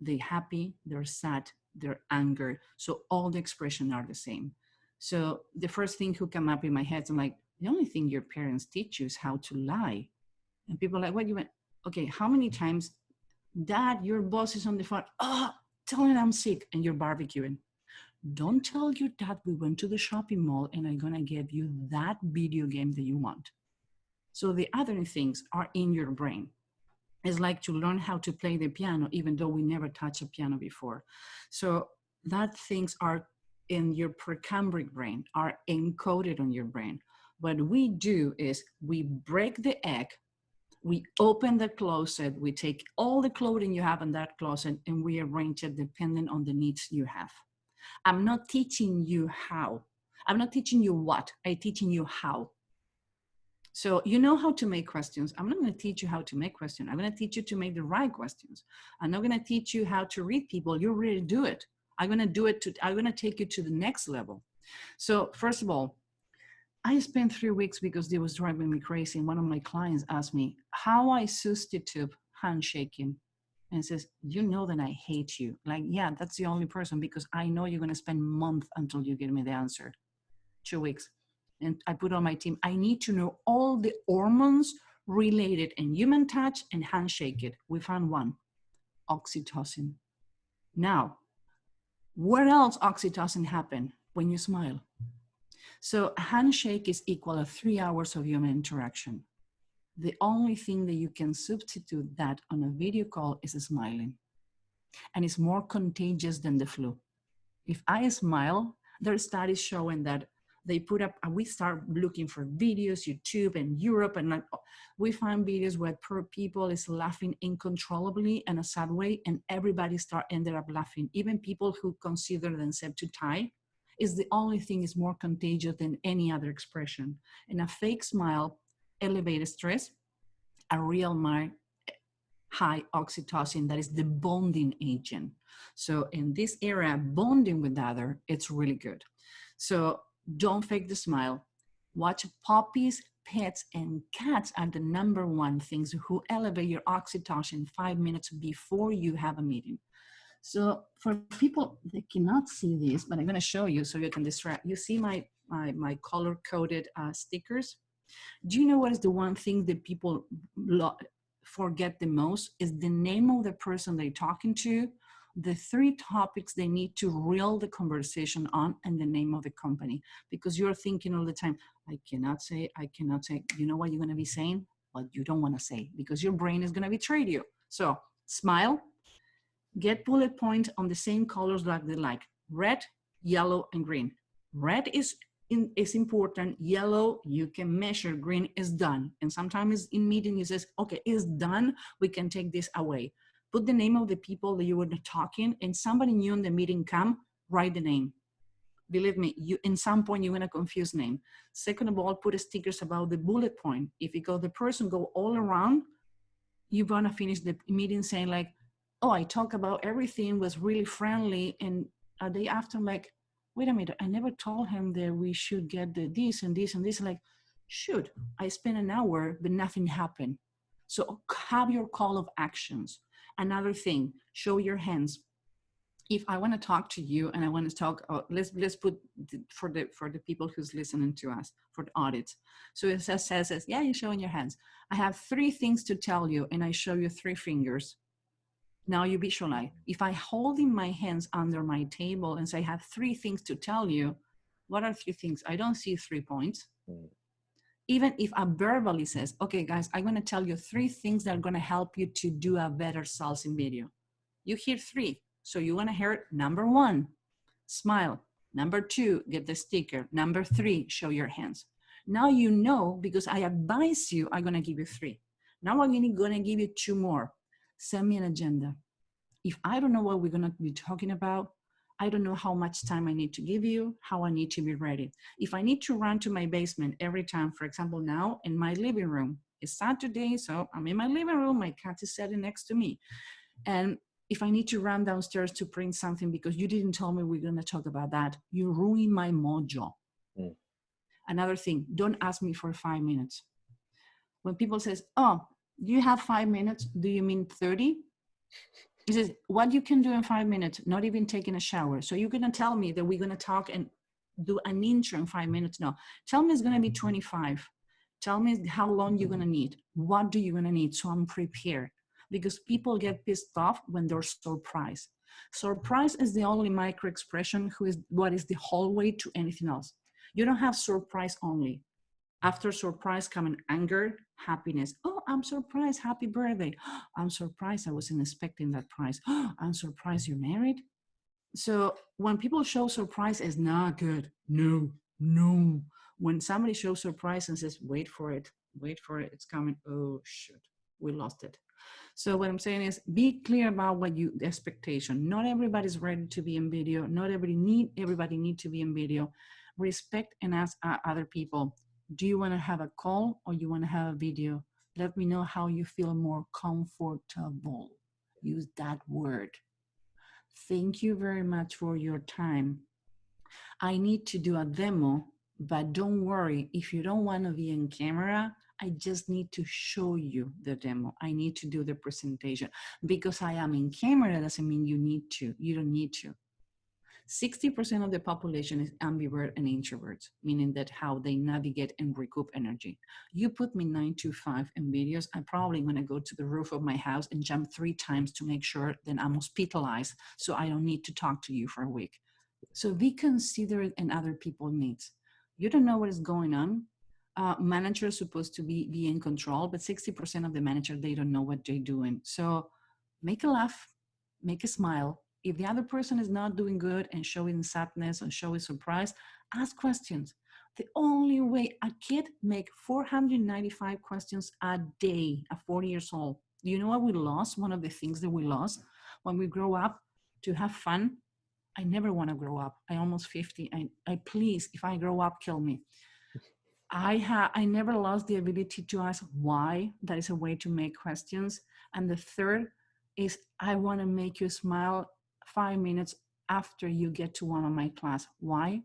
B: they're happy, they're sad, they're angry. So all the expressions are the same. So the first thing who came up in my head, I'm like, the only thing your parents teach you is how to lie. And people are like, what you mean? Okay, how many times, Dad, your boss is on the phone, tell him I'm sick, and you're barbecuing. Don't tell your dad we went to the shopping mall and I'm gonna give you that video game that you want. So the other things are in your brain. It's like to learn how to play the piano, even though we never touched a piano before. So that things are in your precambric brain, are encoded on your brain. What we do is we break the egg, we open the closet, we take all the clothing you have in that closet and we arrange it depending on the needs you have. I'm not teaching you how. I'm not teaching you what. I'm teaching you how. So you know how to make questions. I'm not going to teach you how to make questions. I'm going to teach you to make the right questions. I'm not going to teach you how to read people. You already do it. I'm going to do it. I'm going to take you to the next level. So first of all, I spent 3 weeks because it was driving me crazy. And one of my clients asked me how I substitute handshaking. And says, you know that I hate you. Like, yeah, that's the only person because I know you're going to spend months until you give me the answer. 2 weeks. And I put on my team, I need to know all the hormones related in human touch and handshake it. We found one, oxytocin. Now, where else oxytocin happen? When you smile. So a handshake is equal to 3 hours of human interaction. The only thing that you can substitute that on a video call is smiling. And it's more contagious than the flu. If I smile, there are studies showing that they put up, and we start looking for videos, YouTube and Europe, and like, we find videos where people is laughing uncontrollably in a sad way, and everybody ended up laughing. Even people who consider themselves too tight, is the only thing is more contagious than any other expression. And a fake smile elevates stress, a real smile high oxytocin, that is the bonding agent. So in this area, bonding with the other, it's really good. So don't fake the smile. Watch puppies, pets, and cats are the #1 things who elevate your oxytocin 5 minutes before you have a meeting. So for people that cannot see this, but I'm going to show you so you can distract. You see my color-coded stickers? Do you know what is the one thing that people forget the most? Is the name of the person they're talking to, the 3 topics they need to reel the conversation on, and the name of the company. Because you're thinking all the time, I cannot say. You know what you're going to be saying? What you don't want to say, because your brain is going to betray you. So smile, get bullet points on the same colors like they like, red, yellow, and green. Red is important. Yellow, you can measure. Green is done. And sometimes in meeting, you says, okay, it's done. We can take this away. Put the name of the people that you were talking, and somebody new in the meeting come, write the name. Believe me, you in some point, you're going to confuse name. Second of all, put stickers about the bullet point. If you go, the person go all around, you're going to finish the meeting saying like, oh, I talk about everything, was really friendly. And a day after, I'm like, wait a minute, I never told him that we should get this and this and this. Like, shoot, I spent an hour, but nothing happened. So have your call of actions. Another thing, show your hands. If I want to talk to you and I want to talk, let's put for the people who's listening to us, for the audits. So it says, yeah, you're showing your hands. I have 3 things to tell you, and I show you 3 fingers. Now you visualize. If I hold in my hands under my table and say, I have 3 things to tell you, what are 3 things? I don't see 3 points. Even if I verbally says, okay, guys, I'm going to tell you 3 things that are going to help you to do a better sales in video. You hear 3. So you want to hear number 1, smile. Number 2, get the sticker. Number 3, show your hands. Now you know, because I advise you, I'm going to give you 3. Now I'm going to give you 2 more. Send me an agenda. If I don't know what we're going to be talking about, I don't know how much time I need to give you, how I need to be ready. If I need to run to my basement every time, for example, now in my living room, it's Saturday, so I'm in my living room, my cat is sitting next to me. And if I need to run downstairs to print something because you didn't tell me we're going to talk about that, you ruin my mojo. Another thing, don't ask me for 5 minutes. When people says, oh, you have 5 minutes, do you mean 30? He says, what you can do in 5 minutes, not even taking a shower. So you're going to tell me that we're going to talk and do an intro in 5 minutes? No, tell me it's going to be 25. Tell me how long you're going to need. What do you going to need? So I'm prepared. Because people get pissed off when they're surprised. Surprise is the only micro expression who is what is the hallway to anything else. You don't have surprise only. After surprise come anger, happiness. Oh, I'm surprised. Happy birthday. I'm surprised. I wasn't expecting that prize. I'm surprised you're married. So when people show surprise, it's not good. No. When somebody shows surprise and says, wait for it, it's coming. Oh, shoot, we lost it. So what I'm saying is be clear about what the expectation. Not everybody's ready to be in video. Not everybody need to be in video. Respect and ask other people. Do you want to have a call or you want to have a video? Let me know how you feel more comfortable. Use that word. Thank you very much for your time. I need to do a demo, but don't worry. If you don't want to be in camera, I just need to show you the demo. I need to do the presentation. Because I am in camera doesn't mean you need to. You don't need to. 60% of the population is ambivert and introverts, meaning that how they navigate and recoup energy. You put me 9 to 5 in videos, I'm probably going to go to the roof of my house and jump 3 times to make sure that I'm hospitalized so I don't need to talk to you for a week. So be considerate in other people's needs. You don't know what is going on. Managers are supposed to be in control, but 60% of the managers, they don't know what they're doing. So make a laugh, make a smile. If the other person is not doing good and showing sadness or showing surprise, ask questions. The only way a kid make 495 questions a day at 40 years old. You know what we lost? One of the things that we lost when we grow up to have fun. I never want to grow up. I almost 50. I please, if I grow up, kill me. I never lost the ability to ask why. That is a way to make questions. And the third is I want to make you smile 5 minutes after you get to one of my class. Why?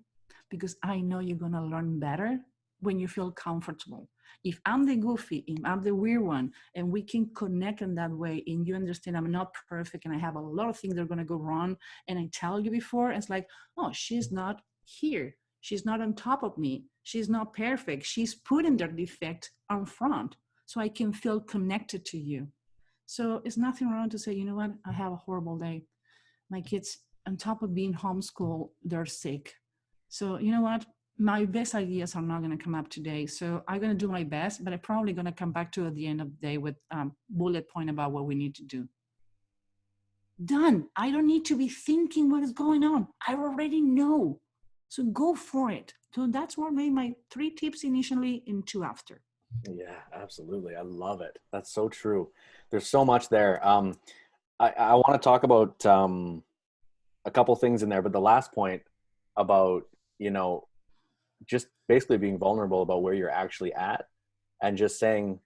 B: Because I know you're going to learn better when you feel comfortable. If I'm the goofy, if I'm the weird one, and we can connect in that way, and you understand I'm not perfect and I have a lot of things that are going to go wrong, and I tell you before, it's like, oh, she's not here. She's not on top of me. She's not perfect. She's putting their defect on front so I can feel connected to you. So it's nothing wrong to say, you know what, I have a horrible day. My kids, on top of being homeschooled, they're sick. So you know what, my best ideas are not going to come up today. So I'm going to do my best, but I'm probably going to come back to at the end of the day with bullet point about what we need to do. Done. I don't need to be thinking what is going on. I already know. So go for it. So that's what made my 3 tips initially and 2 after.
A: Yeah, absolutely. I love it. That's so true. There's so much there. I want to talk about a couple things in there, but the last point about, just basically being vulnerable about where you're actually at and just saying,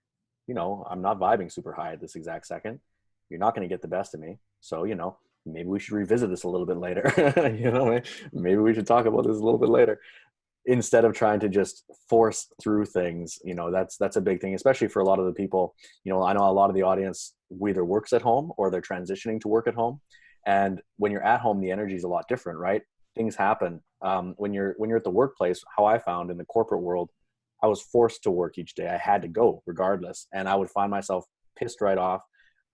A: I'm not vibing super high at this exact second. You're not going to get the best of me. So, maybe we should revisit this a little bit later. Maybe we should talk about this a little bit later instead of trying to just force through things. That's a big thing, especially for a lot of the people. I know a lot of the audience either works at home or they're transitioning to work at home. And when you're at home, the energy is a lot different, right? Things happen. When you're at the workplace, how I found in the corporate world, I was forced to work each day. I had to go regardless. And I would find myself pissed right off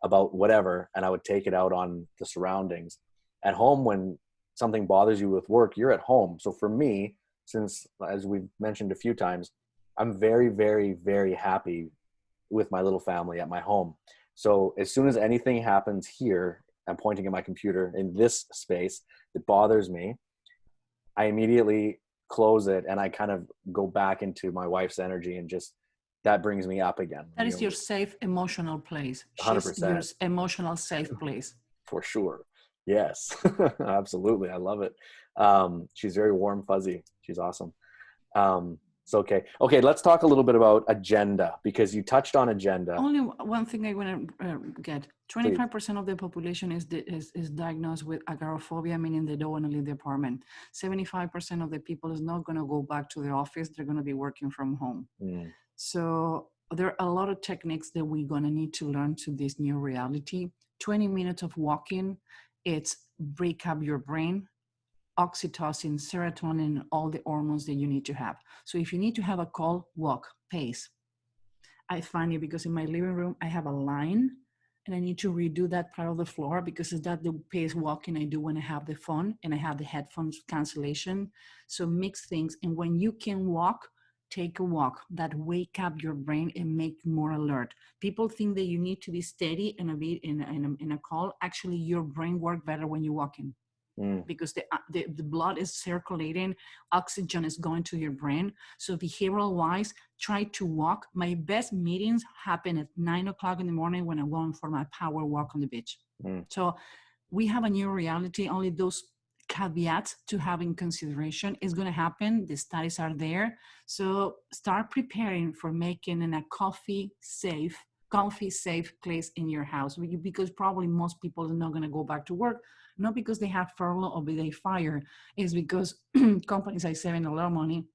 A: about whatever, and I would take it out on the surroundings. At home, when something bothers you with work, you're at home. So for me, since, as we've mentioned a few times, I'm very, very, very happy with my little family at my home. So as soon as anything happens here, I'm pointing at my computer in this space that bothers me, I immediately close it and I kind of go back into my wife's energy, and just that brings me up again.
B: That is your safe emotional place.
A: 100%.
B: She's your emotional safe place.
A: For sure. Yes, absolutely. I love it. She's very warm, fuzzy. She's awesome. So, okay. Let's talk a little bit about agenda, because you touched on agenda.
B: Only one thing I want to get. 25% of the population is diagnosed with agoraphobia, meaning they don't want to leave the apartment. 75% of the people is not going to go back to the office. They're going to be working from home. So there are a lot of techniques that we're going to need to learn to this new reality. 20 minutes of walking, it's break up your brain, oxytocin, serotonin, all the hormones that you need to have. So if you need to have a call, walk, pace. I find it because in my living room, I have a line and I need to redo that part of the floor because it's that the pace walking I do when I have the phone and I have the headphones cancellation. So mix things. And when you can walk, take a walk. That wake up your brain and make more alert. People think that you need to be steady and a bit in a call. Actually, your brain works better when you're walking. Because the blood is circulating, oxygen is going to your brain. So behavioral wise, try to walk. My best meetings happen at 9 o'clock in the morning when I'm going for my power walk on the beach. So we have a new reality. Only those caveats to have in consideration. It's going to happen. The studies are there. So start preparing for making a comfy, safe place in your house, because probably most people are not going to go back to work, not because they have furlough or they fire, is because companies are saving a lot of money.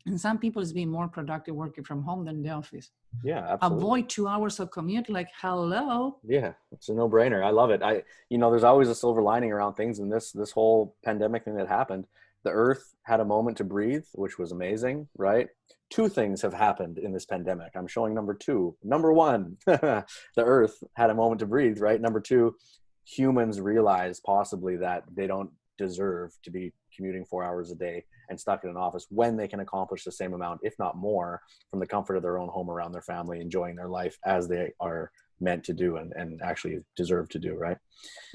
B: And some people is being more productive working from home than the office.
A: Yeah, absolutely.
B: Avoid 2 hours of commute. Like, hello.
A: Yeah, it's a no-brainer. I love it. There's always a silver lining around things. And this whole pandemic thing that happened, the earth had a moment to breathe, which was amazing, right? 2 things have happened in this pandemic. I'm showing number 2. Number 1, the earth had a moment to breathe, right? Number 2, humans realize possibly that they don't deserve to be commuting 4 hours a day and stuck in an office when they can accomplish the same amount, if not more, from the comfort of their own home around their family, enjoying their life as they are meant to do and actually deserve to do, right?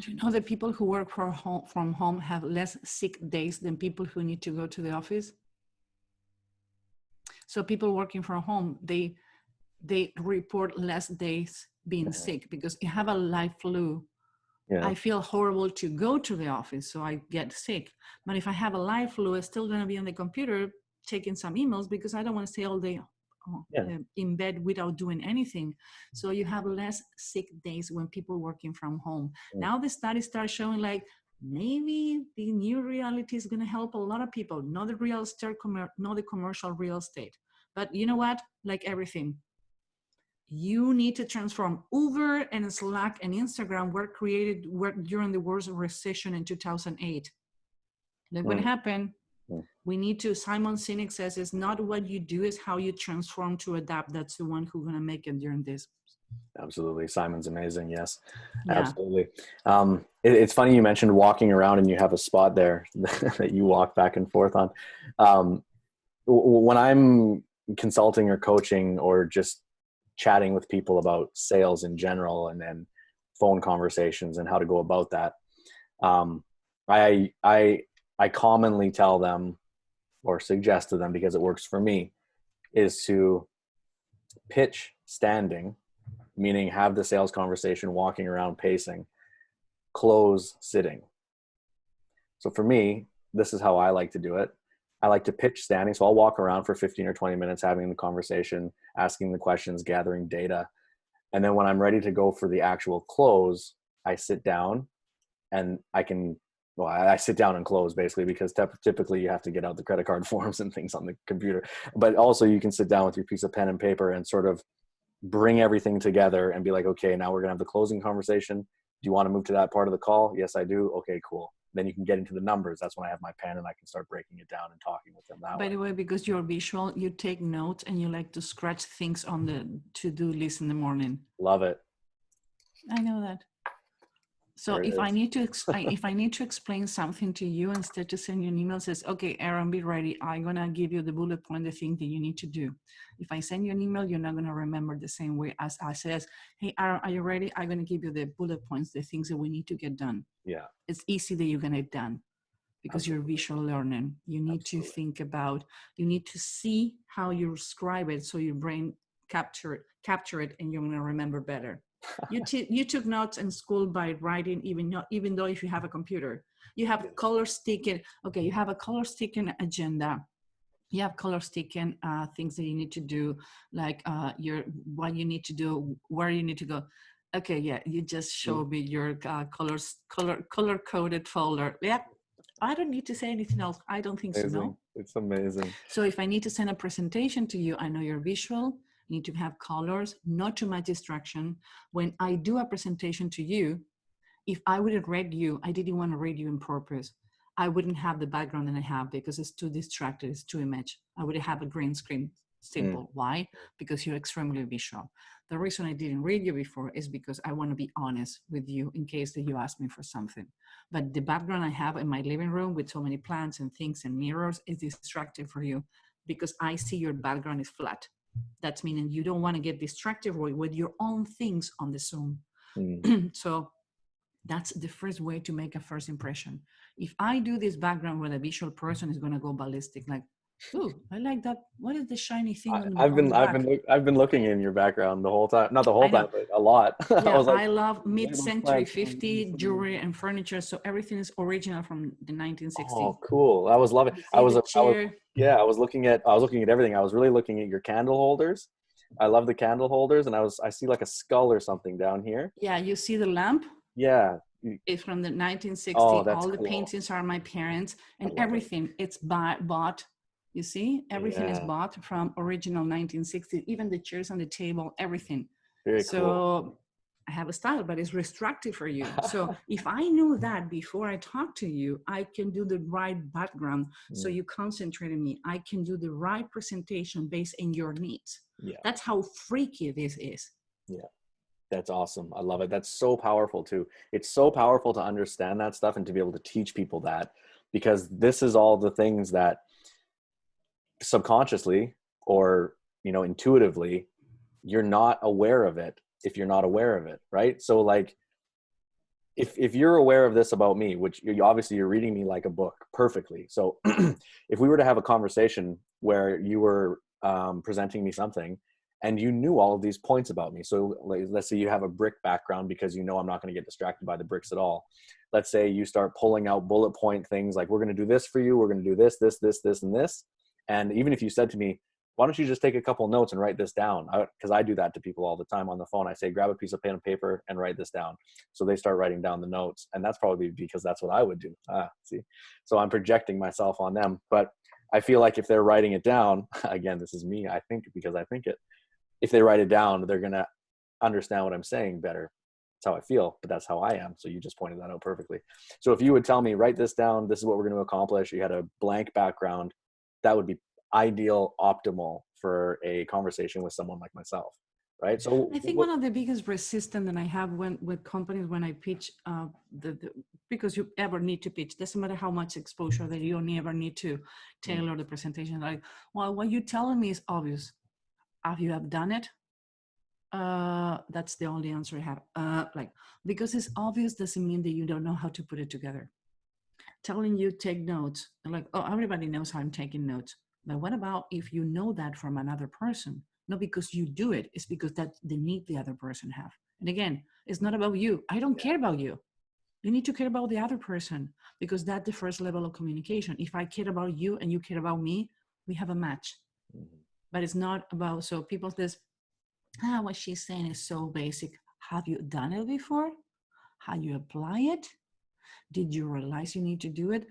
B: Do you know that people who work from home have less sick days than people who need to go to the office? So people working from home, they report less days being sick, because you have a live flu. Yeah. I feel horrible to go to the office, so I get sick. But if I have a live flu, I'm still going to be on the computer checking some emails, because I don't want to stay all day in bed without doing anything. So you have less sick days when people working from home. Now the studies start showing like maybe the new reality is going to help a lot of people, not the real estate, not the commercial real estate. But you know what? Like everything, you need to transform. Uber and Slack and Instagram were created during the worst recession in 2008. Look what happened. We need to, Simon Sinek says, it's not what you do, it's how you transform to adapt. That's the one who's going to make it during this.
A: Absolutely. Simon's amazing. Yes, yeah. Absolutely. It's funny you mentioned walking around and you have a spot there that you walk back and forth on. When I'm consulting or coaching or just chatting with people about sales in general and then phone conversations and how to go about that, I commonly tell them or suggest to them, because it works for me, is to pitch standing, meaning have the sales conversation walking around pacing, close sitting. So for me, this is how I like to do it. I like to pitch standing. So I'll walk around for 15 or 20 minutes, having the conversation, asking the questions, gathering data. And then when I'm ready to go for the actual close, I sit down and I sit down and close, basically, because typically you have to get out the credit card forms and things on the computer. But also you can sit down with your piece of pen and paper and sort of bring everything together and be like, okay, now we're going to have the closing conversation. Do you want to move to that part of the call? Yes, I do. Okay, cool. Then you can get into the numbers. That's when I have my pen and I can start breaking it down and talking with them that way.
B: By the way, because you're visual, you take notes and you like to scratch things on the to-do list in the morning.
A: Love it.
B: I know that. So if I need to explain something to you, instead to send you an email says, okay, Aaron, be ready. I'm going to give you the bullet point, the thing that you need to do. If I send you an email, you're not going to remember the same way as I says, hey, Aaron, are you ready? I'm going to give you the bullet points, the things that we need to get done.
A: Yeah.
B: It's easy that you're going to get done because you're visual learning. You need to think about, you need to see how you describe it so your brain capture it and you're going to remember better. You took notes in school by writing, even though if you have a computer, you have color sticking. Okay, you have a color sticking agenda. You have color sticking things that you need to do, like what you need to do, where you need to go. Okay, yeah, you just showed me your color coded folder. Yeah, I don't need to say anything else. I don't think so. No,
A: it's amazing.
B: So if I need to send a presentation to you, I know you're visual. Need to have colors, not too much distraction. When I do a presentation to you, if I would have read you, I didn't want to read you on purpose. I wouldn't have the background that I have because it's too distracted, it's too image. I would have a green screen, simple. Why? Because you're extremely visual. The reason I didn't read you before is because I want to be honest with you in case that you ask me for something. But the background I have in my living room with so many plants and things and mirrors is distracting for you because I see your background is flat. That's meaning you don't want to get distracted with your own things on the Zoom. So that's the first way to make a first impression. If I do this background with a visual person, is going to go ballistic. Like, Ooh, I like that. What is the shiny thing on
A: I've
B: on
A: been
B: the
A: I've
B: back?
A: been I've been looking in your background the whole time. Not the whole
B: I
A: time,
B: know.
A: but a lot. I
B: Yeah,
A: was like,
B: I love
A: what are those
B: mid-century
A: plants?
B: 50 jewelry and furniture. So everything is original from the 1960s.
A: Oh, cool. I was loving.
B: You see the chair.
A: Yeah, I was looking at everything. I was really looking at your candle holders. I love the candle holders, and I see like a skull or something down here.
B: Yeah, you see the lamp.
A: Yeah.
B: It's from the
A: Oh,
B: 1960.
A: that's
B: All the
A: cool.
B: paintings are my parents,
A: I
B: and
A: love it.
B: everything it's bought. You see, everything is
A: Yeah.
B: bought from original 1960. Even the chairs on the table, everything.
A: Very cool.
B: So I have a style, but it's restrictive for you. So if I knew that before I talk to you, I can do the right background. So
A: Mm,
B: you concentrate on me. I can do the right presentation based in your needs.
A: yeah.
B: That's how freaky this is.
A: Yeah. That's awesome. I love it. That's so powerful too. It's so powerful to understand that stuff and to be able to teach people that, because this is all the things that subconsciously or, intuitively, you're not aware of it if you're not aware of it, right? So like if you're aware of this about me, which obviously you're reading me like a book perfectly. So if we were to have a conversation where you were presenting me something and you knew all of these points about me. So like, let's say you have a brick background because I'm not going to get distracted by the bricks at all. Let's say you start pulling out bullet point things like, we're going to do this for you. We're going to do this, this, this, this, and this. And even if you said to me, why don't you just take a couple notes and write this down? Because I do that to people all the time on the phone. I say, grab a piece of pen and paper and write this down. So they start writing down the notes. And that's probably because that's what I would do. See, so I'm projecting myself on them. But I feel like if they're writing it down, again, this is me, I think, because I think it, if they write it down, they're going to understand what I'm saying better. That's how I feel, but that's how I am. So you just pointed that out perfectly. So if you would tell me, write this down, this is what we're going to accomplish, you had a blank background, that would be ideal, optimal for a conversation with someone like myself, right? So
B: I think one of the biggest resistance that I have with companies when I pitch, because you ever need to pitch, doesn't matter how much exposure that you don't ever need to tailor the presentation. Like, well, what you're telling me is obvious. Have you have done it? That's the only answer I have. Because it's obvious doesn't mean that you don't know how to put it together. Telling you take notes, like, oh, everybody knows how I'm taking notes. But what about if you know that from another person? Not because you do it, it's because that's the need the other person have. And again, it's not about you. I don't care about you. You need to care about the other person because that's the first level of communication. If I care about you and you care about me, we have a match. But it's not about, so people says, what she's saying is so basic. Have you done it before? How you apply it? Did you realize you need to do it?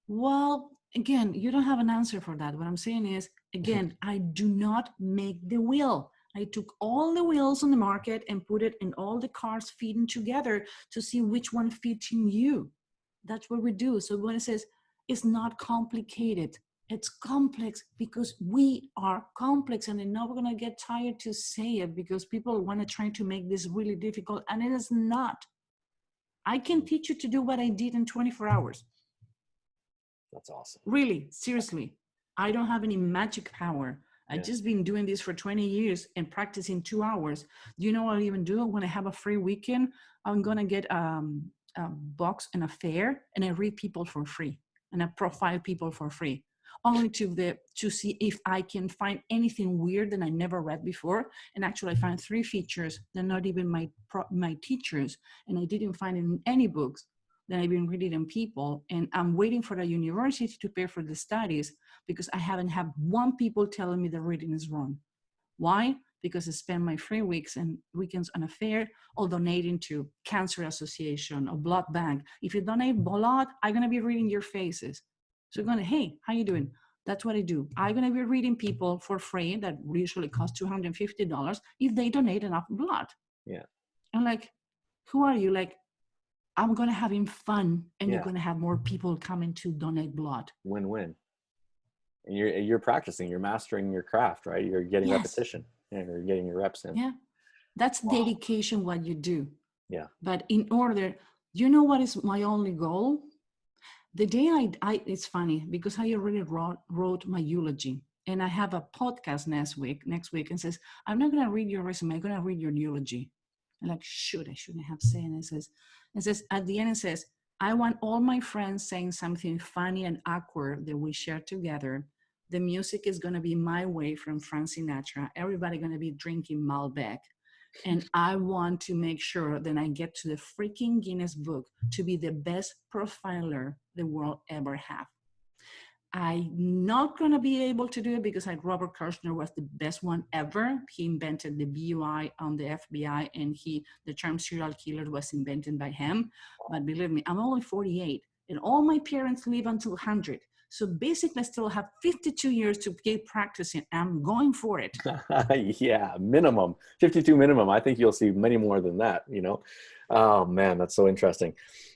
B: Well, again, you don't have an answer for that. What I'm saying is, again, I do not make the wheel. I took all the wheels on the market and put it in all the cars feeding together to see which one fits in you. That's what we do. So when it says it's not complicated, it's complex because we are complex. And I know we're going to get tired to say it because people want to try to make this really difficult, and it is not. I can teach you to do what I did in 24 hours.
A: That's awesome.
B: Really, seriously. I don't have any magic power. I've just been doing this for 20 years and practicing 2 hours. Do you know what I even do? When I have a free weekend, I'm going to get a box and a fair, and I read people for free, and I profile people for free, only to see if I can find anything weird that I never read before. And actually, I found 3 features that not even my teachers, and I didn't find in any books that I've been reading in people. And I'm waiting for a university to pay for the studies because I haven't had one people telling me the reading is wrong. Why? Because I spend my free weeks and weekends on a fair or donating to Cancer Association or Blood Bank. If you donate blood, I'm going to be reading your faces. So you're going, hey, how you doing? That's what I do. I'm going to be reading people for free that usually costs $250 if they donate enough blood.
A: Yeah.
B: I'm like, who are you? Like, I'm going to have him fun, and you're going to have more people coming to donate blood.
A: Win-win. And you're practicing, you're mastering your craft, right? You're getting repetition, and you're getting your reps in.
B: Yeah. That's dedication, what you do.
A: Yeah.
B: But in order, you know what is my only goal? The day it's funny because I already wrote my eulogy, and I have a podcast next week and says, I'm not going to read your resume. I'm going to read your eulogy. I'm like, I shouldn't have said it. It says, at the end, it says, I want all my friends saying something funny and awkward that we share together, The music is going to be My Way from Frank Sinatra. Everybody going to be drinking Malbec. And I want to make sure that I get to the freaking Guinness Book to be the best profiler the world ever have. I'm not going to be able to do it because Robert Kirshner was the best one ever. He invented the BUI on the FBI, and the term serial killer was invented by him. But believe me, I'm only 48, and all my parents live until 100. So basically, I still have 52 years to keep practicing. I'm going for it.
A: Yeah, minimum 52 minimum. I think you'll see many more than that. Oh man, that's so interesting.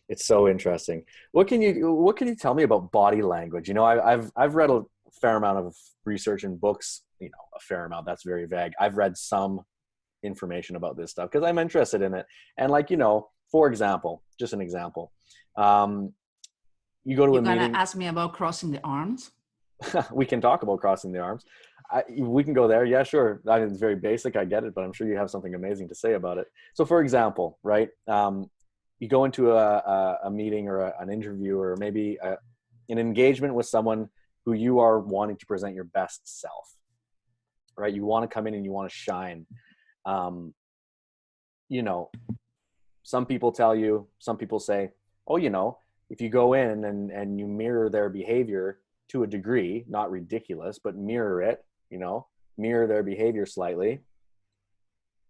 A: It's so interesting. What can you tell me about body language? I've read a fair amount of research in books. A fair amount. That's very vague. I've read some information about this stuff because I'm interested in it. And for example, just an example. You go to a meeting.
B: You're gonna ask me about crossing the arms?
A: We can talk about crossing the arms. We can go there. Yeah, sure. It's very basic. I get it, but I'm sure you have something amazing to say about it. So for example, right, you go into a meeting or an interview or maybe an engagement with someone who you are wanting to present your best self, right? You want to come in and you want to shine. Some people tell you, some people say, oh, if you go in and you mirror their behavior to a degree, not ridiculous, but mirror it, mirror their behavior slightly,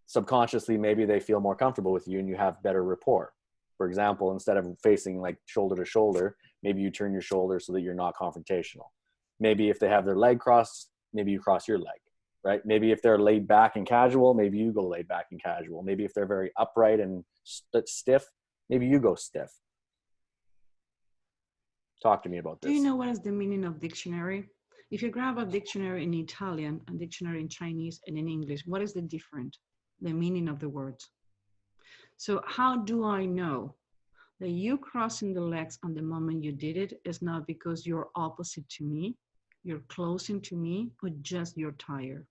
A: subconsciously, maybe they feel more comfortable with you and you have better rapport. For example, instead of facing like shoulder to shoulder, maybe you turn your shoulder so that you're not confrontational. Maybe if they have their leg crossed, maybe you cross your leg, right? Maybe if they're laid back and casual, maybe you go laid back and casual. Maybe if they're very upright and stiff, maybe you go stiff. Talk to me about this.
B: Do you know what is the meaning of dictionary? If you grab a dictionary in Italian, a dictionary in Chinese, and in English, what is the difference? The meaning of the words. So how do I know that you crossing the legs on the moment you did it is not because you're opposite to me, you're closing to me, or just you're tired?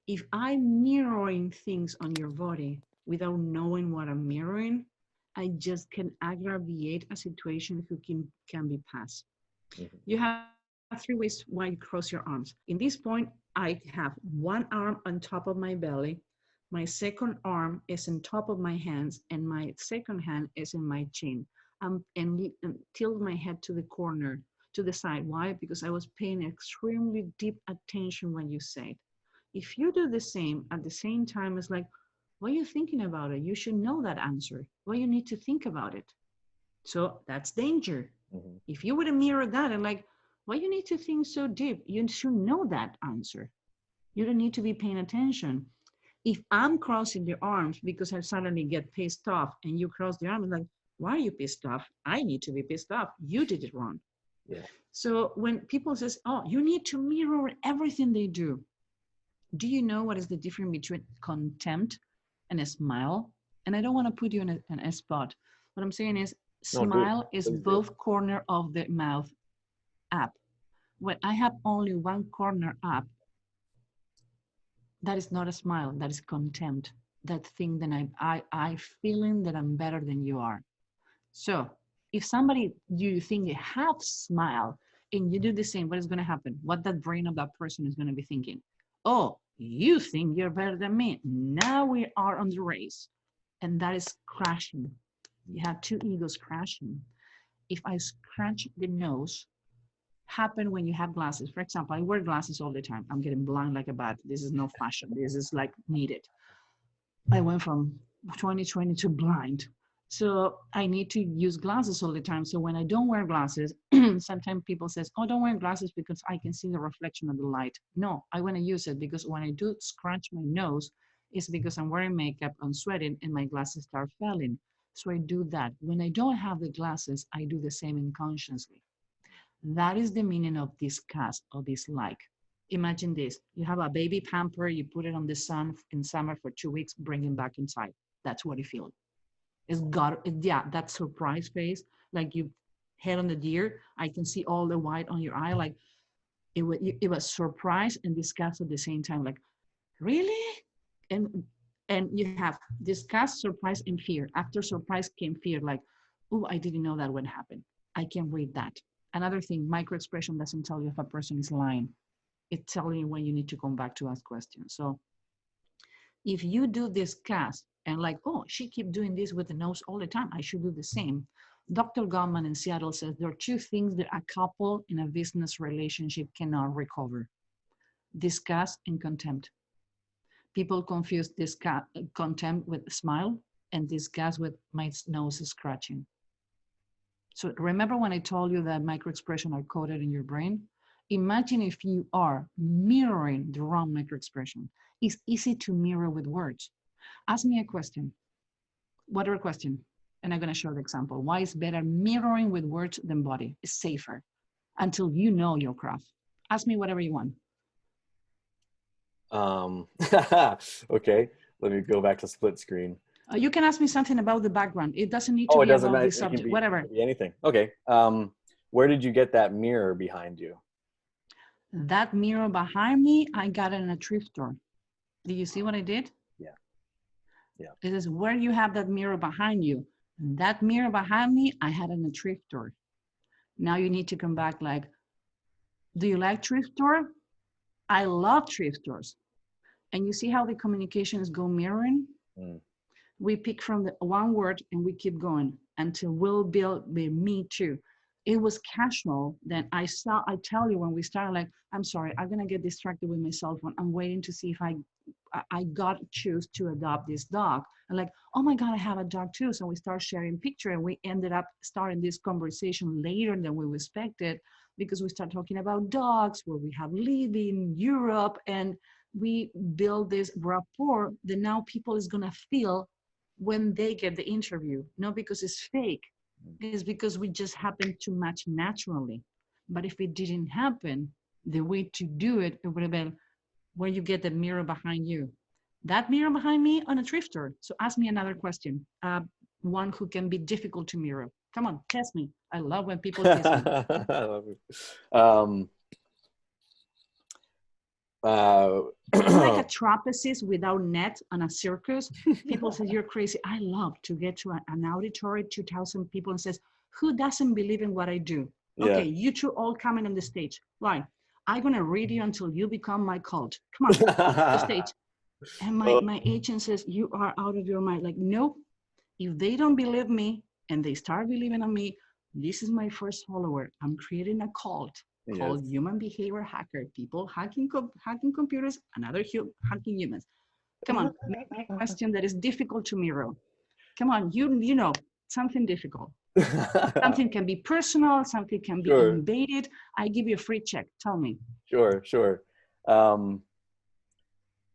B: If I'm mirroring things on your body without knowing what I'm mirroring, I just can aggravate a situation who can be passed. Mm-hmm. You have 3 ways why you cross your arms. In this point, I have one arm on top of my belly. My second arm is on top of my hands, and my second hand is in my chin. And tilt my head to the corner, to the side. Why? Because I was paying extremely deep attention when you said. If you do the same at the same time, it's like, why are you thinking about it? You should know that answer. Why you need to think about it? So that's danger. Mm-hmm. If you would mirror that and like, why you need to think so deep? You should know that answer. You don't need to be paying attention. If I'm crossing the arms because I suddenly get pissed off and you cross the arm, I'm like, why are you pissed off? I need to be pissed off. You did it wrong. Yeah. So when people says, oh, you need to mirror everything they do. Do you know what is the difference between contempt and a smile? And I don't want to put you in a spot. What I'm saying is smile is both corner of the mouth up. When I have only one corner up, that is not a smile, that is contempt. That thing that I feeling that I'm better than you are. So if somebody you think you have smile and you do the same, what is going to happen? What that brain of that person is going to be thinking? Oh, you think you're better than me. Now we are on the race. And that is crashing. You have 2 egos crashing. If I scratch the nose, happen when you have glasses. For example, I wear glasses all the time. I'm getting blind like a bat. This is no fashion. This is like needed. I went from 2020 to blind. So I need to use glasses all the time. So when I don't wear glasses, sometimes people says, oh, don't wear glasses because I can see the reflection of the light. No, I want to use it because when I do scratch my nose, it's because I'm wearing makeup, I'm sweating, and my glasses start falling. So I do that. When I don't have the glasses, I do the same unconsciously. That is the meaning of disgust or dislike. Imagine this. You have a baby pamper, you put it on the sun in summer for 2 weeks, bring it back inside. That's what you feel. That surprise face, like you head on the deer. I can see all the white on your eye. Like it was surprise and disgust at the same time. Like, really? And you have disgust, surprise, and fear. After surprise came fear. Like, oh, I didn't know that would happen. I can read that. Another thing, microexpression doesn't tell you if a person is lying. It tells you when you need to come back to ask questions. So if you do this cast and like, oh, she keep doing this with the nose all the time, I should do the same. Dr. Gottman in Seattle says there are two things that a couple in a business relationship cannot recover: disgust and contempt. People confuse contempt with smile and disgust with my nose scratching. So remember when I told you that microexpressions are coded in your brain? Imagine if you are mirroring the wrong microexpression. It's easy to mirror with words. Ask me a question. Whatever question. And I'm going to show the example. Why is better mirroring with words than body? It's safer until you know your craft. Ask me whatever you want.
A: Okay, let me go back to split screen.
B: You can ask me something about the background. It doesn't need to
A: Oh, it
B: be
A: doesn't
B: about
A: matter.
B: the subject, whatever.
A: It can be anything. Okay. Where did you get that mirror behind you?
B: That mirror behind me, I got it in a thrift store. Do you see what I did?
A: Yeah. Yeah.
B: It is where you have that mirror behind you. That mirror behind me, I had in a thrift store. Now you need to come back like, do you like thrift store? I love thrift stores. And you see how the communications go mirroring? Mm. We pick from the one word and we keep going until we'll build the me too. It was casual. Then I tell you when we started, like, I'm sorry, I'm gonna get distracted with my cell phone. I'm waiting to see if I got to choose to adopt this dog. And like, oh my God, I have a dog too. So we start sharing picture and we ended up starting this conversation later than we expected because we start talking about dogs, where we have lived in Europe, and we build this rapport that now people is gonna feel when they get the interview, not because it's fake, it's because we just happen to match naturally. But if it didn't happen, the way to do it, it would have been where you get the mirror behind you. That mirror behind me on a thrift store. So ask me another question. One who can be difficult to mirror. Come on, test me. I love when people test me.
A: I love it.
B: Like a trapezist without net on a circus. People say you're crazy. I love to get to an auditory, 2,000 people, and says, who doesn't believe in what I do? Yeah. Okay, you two all coming on the stage. Why? I'm gonna read you until you become my cult. Come on, the stage. And my agent says, you are out of your mind. Like, nope. If they don't believe me and they start believing on me, this is my first follower. I'm creating a cult called Human Behavior Hacker. People hacking computers, another hacking humans. Come on, make me a question that is difficult to mirror. Come on, you know, something difficult. Something can be personal, something can be invaded. I give you a free check. Tell me.
A: Sure.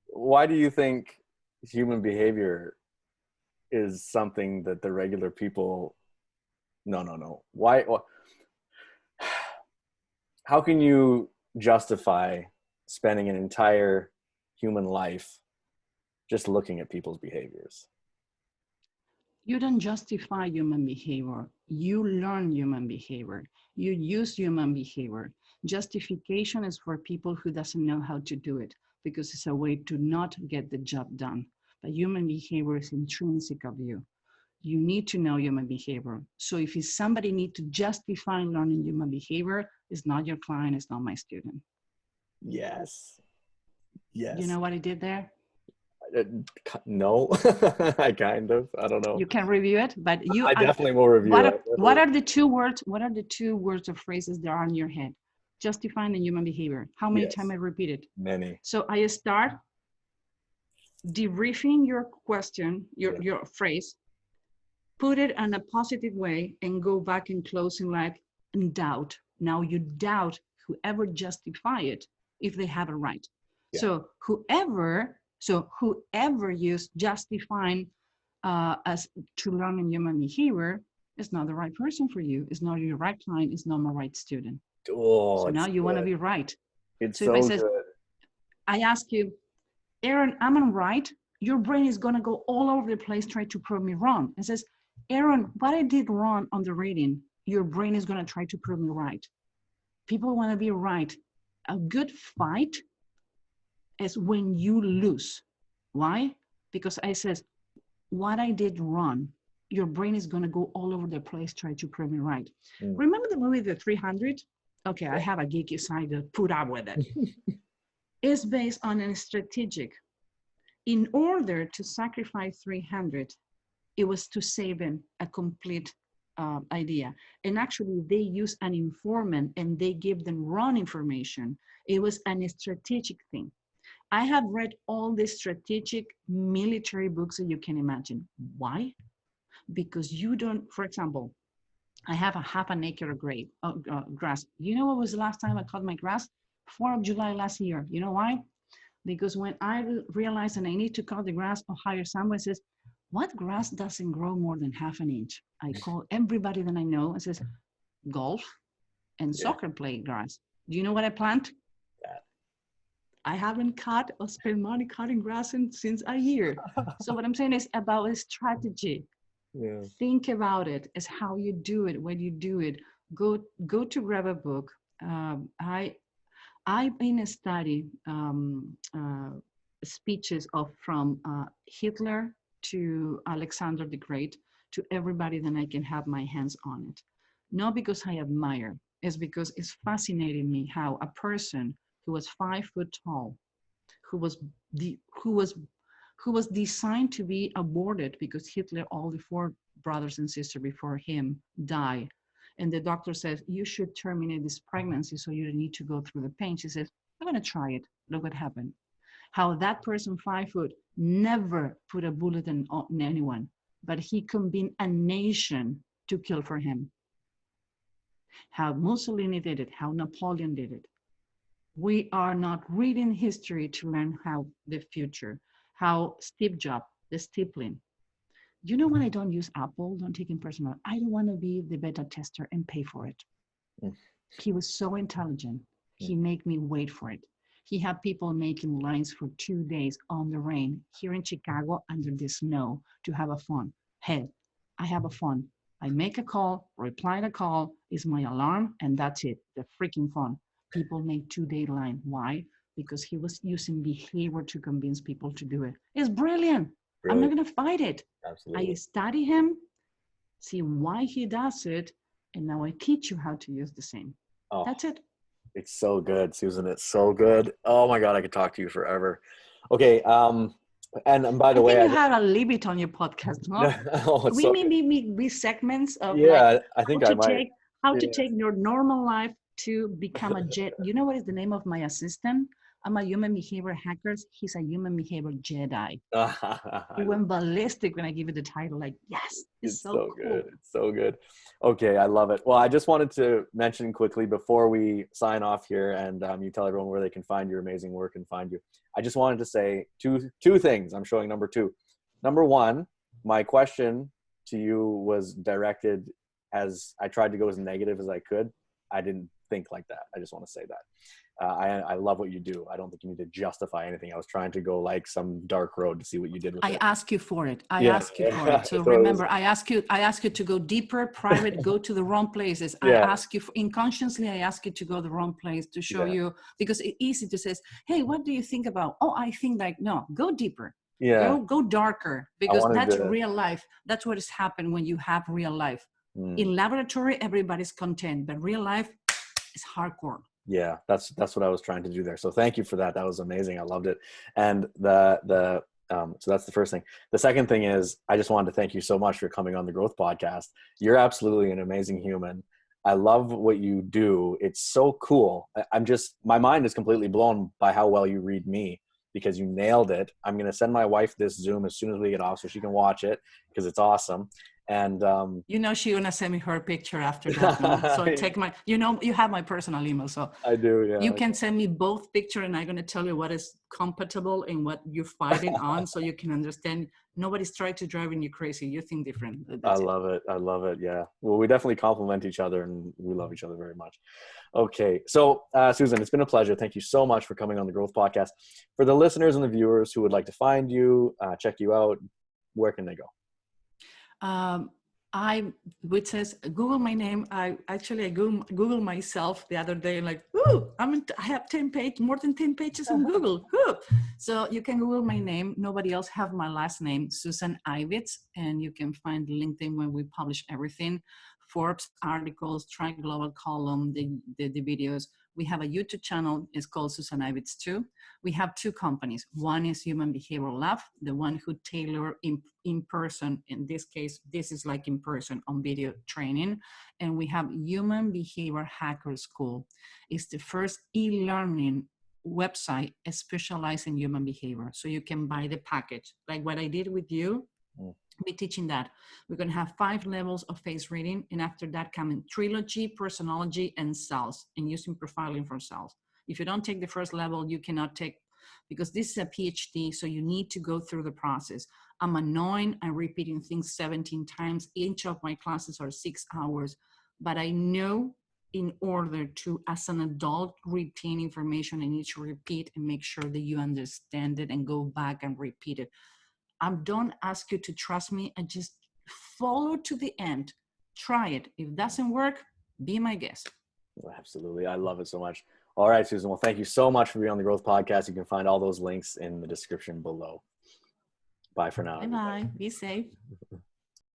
A: Why do you think human behavior is something that the regular people, no. Why? How can you justify spending an entire human life just looking at people's behaviors?
B: You don't justify human behavior. You learn human behavior. You use human behavior. Justification is for people who doesn't know how to do it because it's a way to not get the job done. But human behavior is intrinsic of you. You need to know human behavior. So if somebody need to justify learning human behavior, it's not your client, it's not my student. Yes. You know what I did there?
A: No, I kind of, I don't know.
B: You can review it, but
A: I definitely will review it.
B: What are the two words or phrases that are in your head? Justifying the human behavior. How many times I repeat it?
A: Many.
B: So I start debriefing your question, your phrase, put it in a positive way and go back and closing like and doubt. Now you doubt whoever justify it if they have it right. Yeah. So whoever used justifying as to learn in human behavior is not the right person for you. It's not your right client. It's not my right student. Oh, so now you want to be right.
A: It's so good.
B: I ask you, Aaron, I'm right. Your brain is going to go all over the place trying to prove me wrong. It says, Aaron, what I did wrong on the reading, your brain is going to try to prove me right. People want to be right. A good fight is when you lose. Why? Because I says, what I did wrong, your brain is going to go all over the place, try to prove me right.
A: Mm.
B: Remember the movie The 300? Okay, I have a geeky side to put up with it. It's based on a strategic. In order to sacrifice 300, it was to save him a complete idea. And actually, they used an informant and they gave them wrong information. It was a strategic thing. I have read all the strategic military books that you can imagine. Why? Because you don't, for example, I have a half an acre of grass. You know what was the last time I cut my grass? 4th of July last year. You know why? Because when I realized that I need to cut the grass or hire someone, says, what grass doesn't grow more than half an inch? I call everybody that I know and says, golf and soccer play grass. Do you know what I plant? I haven't cut or spent money cutting grass since a year. So what I'm saying is about a strategy. Yeah. Think about it as how you do it, when you do it. Go to grab a book. I've been studying speeches from Hitler to Alexander the Great, to everybody that I can have my hands on it. Not because I admire, it's because it's fascinating me how a person who was 5 foot tall, who was designed to be aborted because Hitler, all the 4 brothers and sisters before him died. And the doctor says, you should terminate this pregnancy so you don't need to go through the pain. She says, I'm gonna try it. Look what happened. How that person 5 foot never put a bullet in anyone, but he convened a nation to kill for him. How Mussolini did it, how Napoleon did it. We are not reading history to learn how the future, how Steve Jobs, the stippling. You know when I don't use Apple, don't take it personal. I don't want to be the beta tester and pay for it. He was so intelligent. He made me wait for it. He had people making lines for 2 days on the rain here in Chicago under the snow to have a phone. Hey, I have a phone. I make a call, reply the call, is my alarm, and that's it, the freaking phone. People make 2-day line. Why? Because he was using behavior to convince people to do it. It's brilliant. I'm not going to fight it. Absolutely. I study him, see why he does it, and now I teach you how to use the same. Oh, that's it.
A: It's so good, Susan. It's so good. Oh my God, I could talk to you forever. Okay. And by the way,
B: you had a limit on your podcast, no? We maybe be segments of
A: I think I might.
B: How to take your normal life to become a jet. You know what is the name of my assistant? I'm a human behavior hacker. He's a human behavior Jedi. He went ballistic when I give it the title. Like, yes, it's so cool.
A: Good. It's so good. Okay, I love it. Well, I just wanted to mention quickly before we sign off here, and you tell everyone where they can find your amazing work and find you. I just wanted to say two things. I'm showing number 2. Number 1, my question to you was directed as I tried to go as negative as I could. I didn't think like that. I just want to say that. I love what you do. I don't think you need to justify anything. I was trying to go like some dark road to see what you did with it.
B: I ask you for it. I ask you for it. So remember, I ask you to go deeper, private, go to the wrong places. I ask you unconsciously, I ask you to go the wrong place to show you, because it's easy to say, hey, what do you think about? Oh, I think like, no, go deeper. Yeah. Go darker, because that's real life. That's what has happened when you have real life. In laboratory, everybody's content, but real life is hardcore.
A: Yeah, that's what I was trying to do there. So thank you for that. That was amazing. I loved it. And so that's the first thing. The second thing is, I just wanted to thank you so much for coming on the Growth Podcast. You're absolutely an amazing human. I love what you do. It's so cool. My mind is completely blown by how well you read me, because you nailed it. I'm going to send my wife this Zoom as soon as we get off so she can watch it, because it's awesome. And
B: she's gonna send me her picture after that. No? So take you have my personal email, so
A: I do. Yeah,
B: you can send me both picture, and I'm gonna tell you what is compatible and what you're fighting on, so you can understand. Nobody's trying to drive you crazy. You think different.
A: I love it. Yeah. Well, we definitely complement each other, and we love each other very much. Okay, so Susan, it's been a pleasure. Thank you so much for coming on the Growth Podcast. For the listeners and the viewers who would like to find you, check you out, where can they go?
B: which says Google my name. I Google myself the other day, like, ooh, I have more than 10 pages on Google. Ooh. So you can Google my name. Nobody else have my last name, Susan Ibitz, and you can find LinkedIn when we publish everything. Forbes articles, Tri Global column, the videos. We have a YouTube channel. It's called Susan Ibitz too. We have two companies. One is Human Behaviour Lab, the one who tailor in person. In this case, this is like in person on video training. And we have Human Behavior Hacker School. It's the first e-learning website specialized in human behavior. So you can buy the package, like what I did with you. Be teaching that. We're going to have 5 levels of face reading, and after that come in trilogy, personology, and cells, and using profiling for cells. If you don't take the first level, you cannot take, because this is a PhD, so you need to go through the process. I'm annoying, I'm repeating things 17 times. Each of my classes are 6 hours, but I know in order to, as an adult, retain information, I need to repeat and make sure that you understand it and go back and repeat it. I don't ask you to trust me. I just follow to the end. Try it. If it doesn't work, be my guest.
A: Absolutely. I love it so much. All right, Susan. Well, thank you so much for being on the Growth Podcast. You can find all those links in the description below. Bye for now.
B: Bye-bye. Be safe.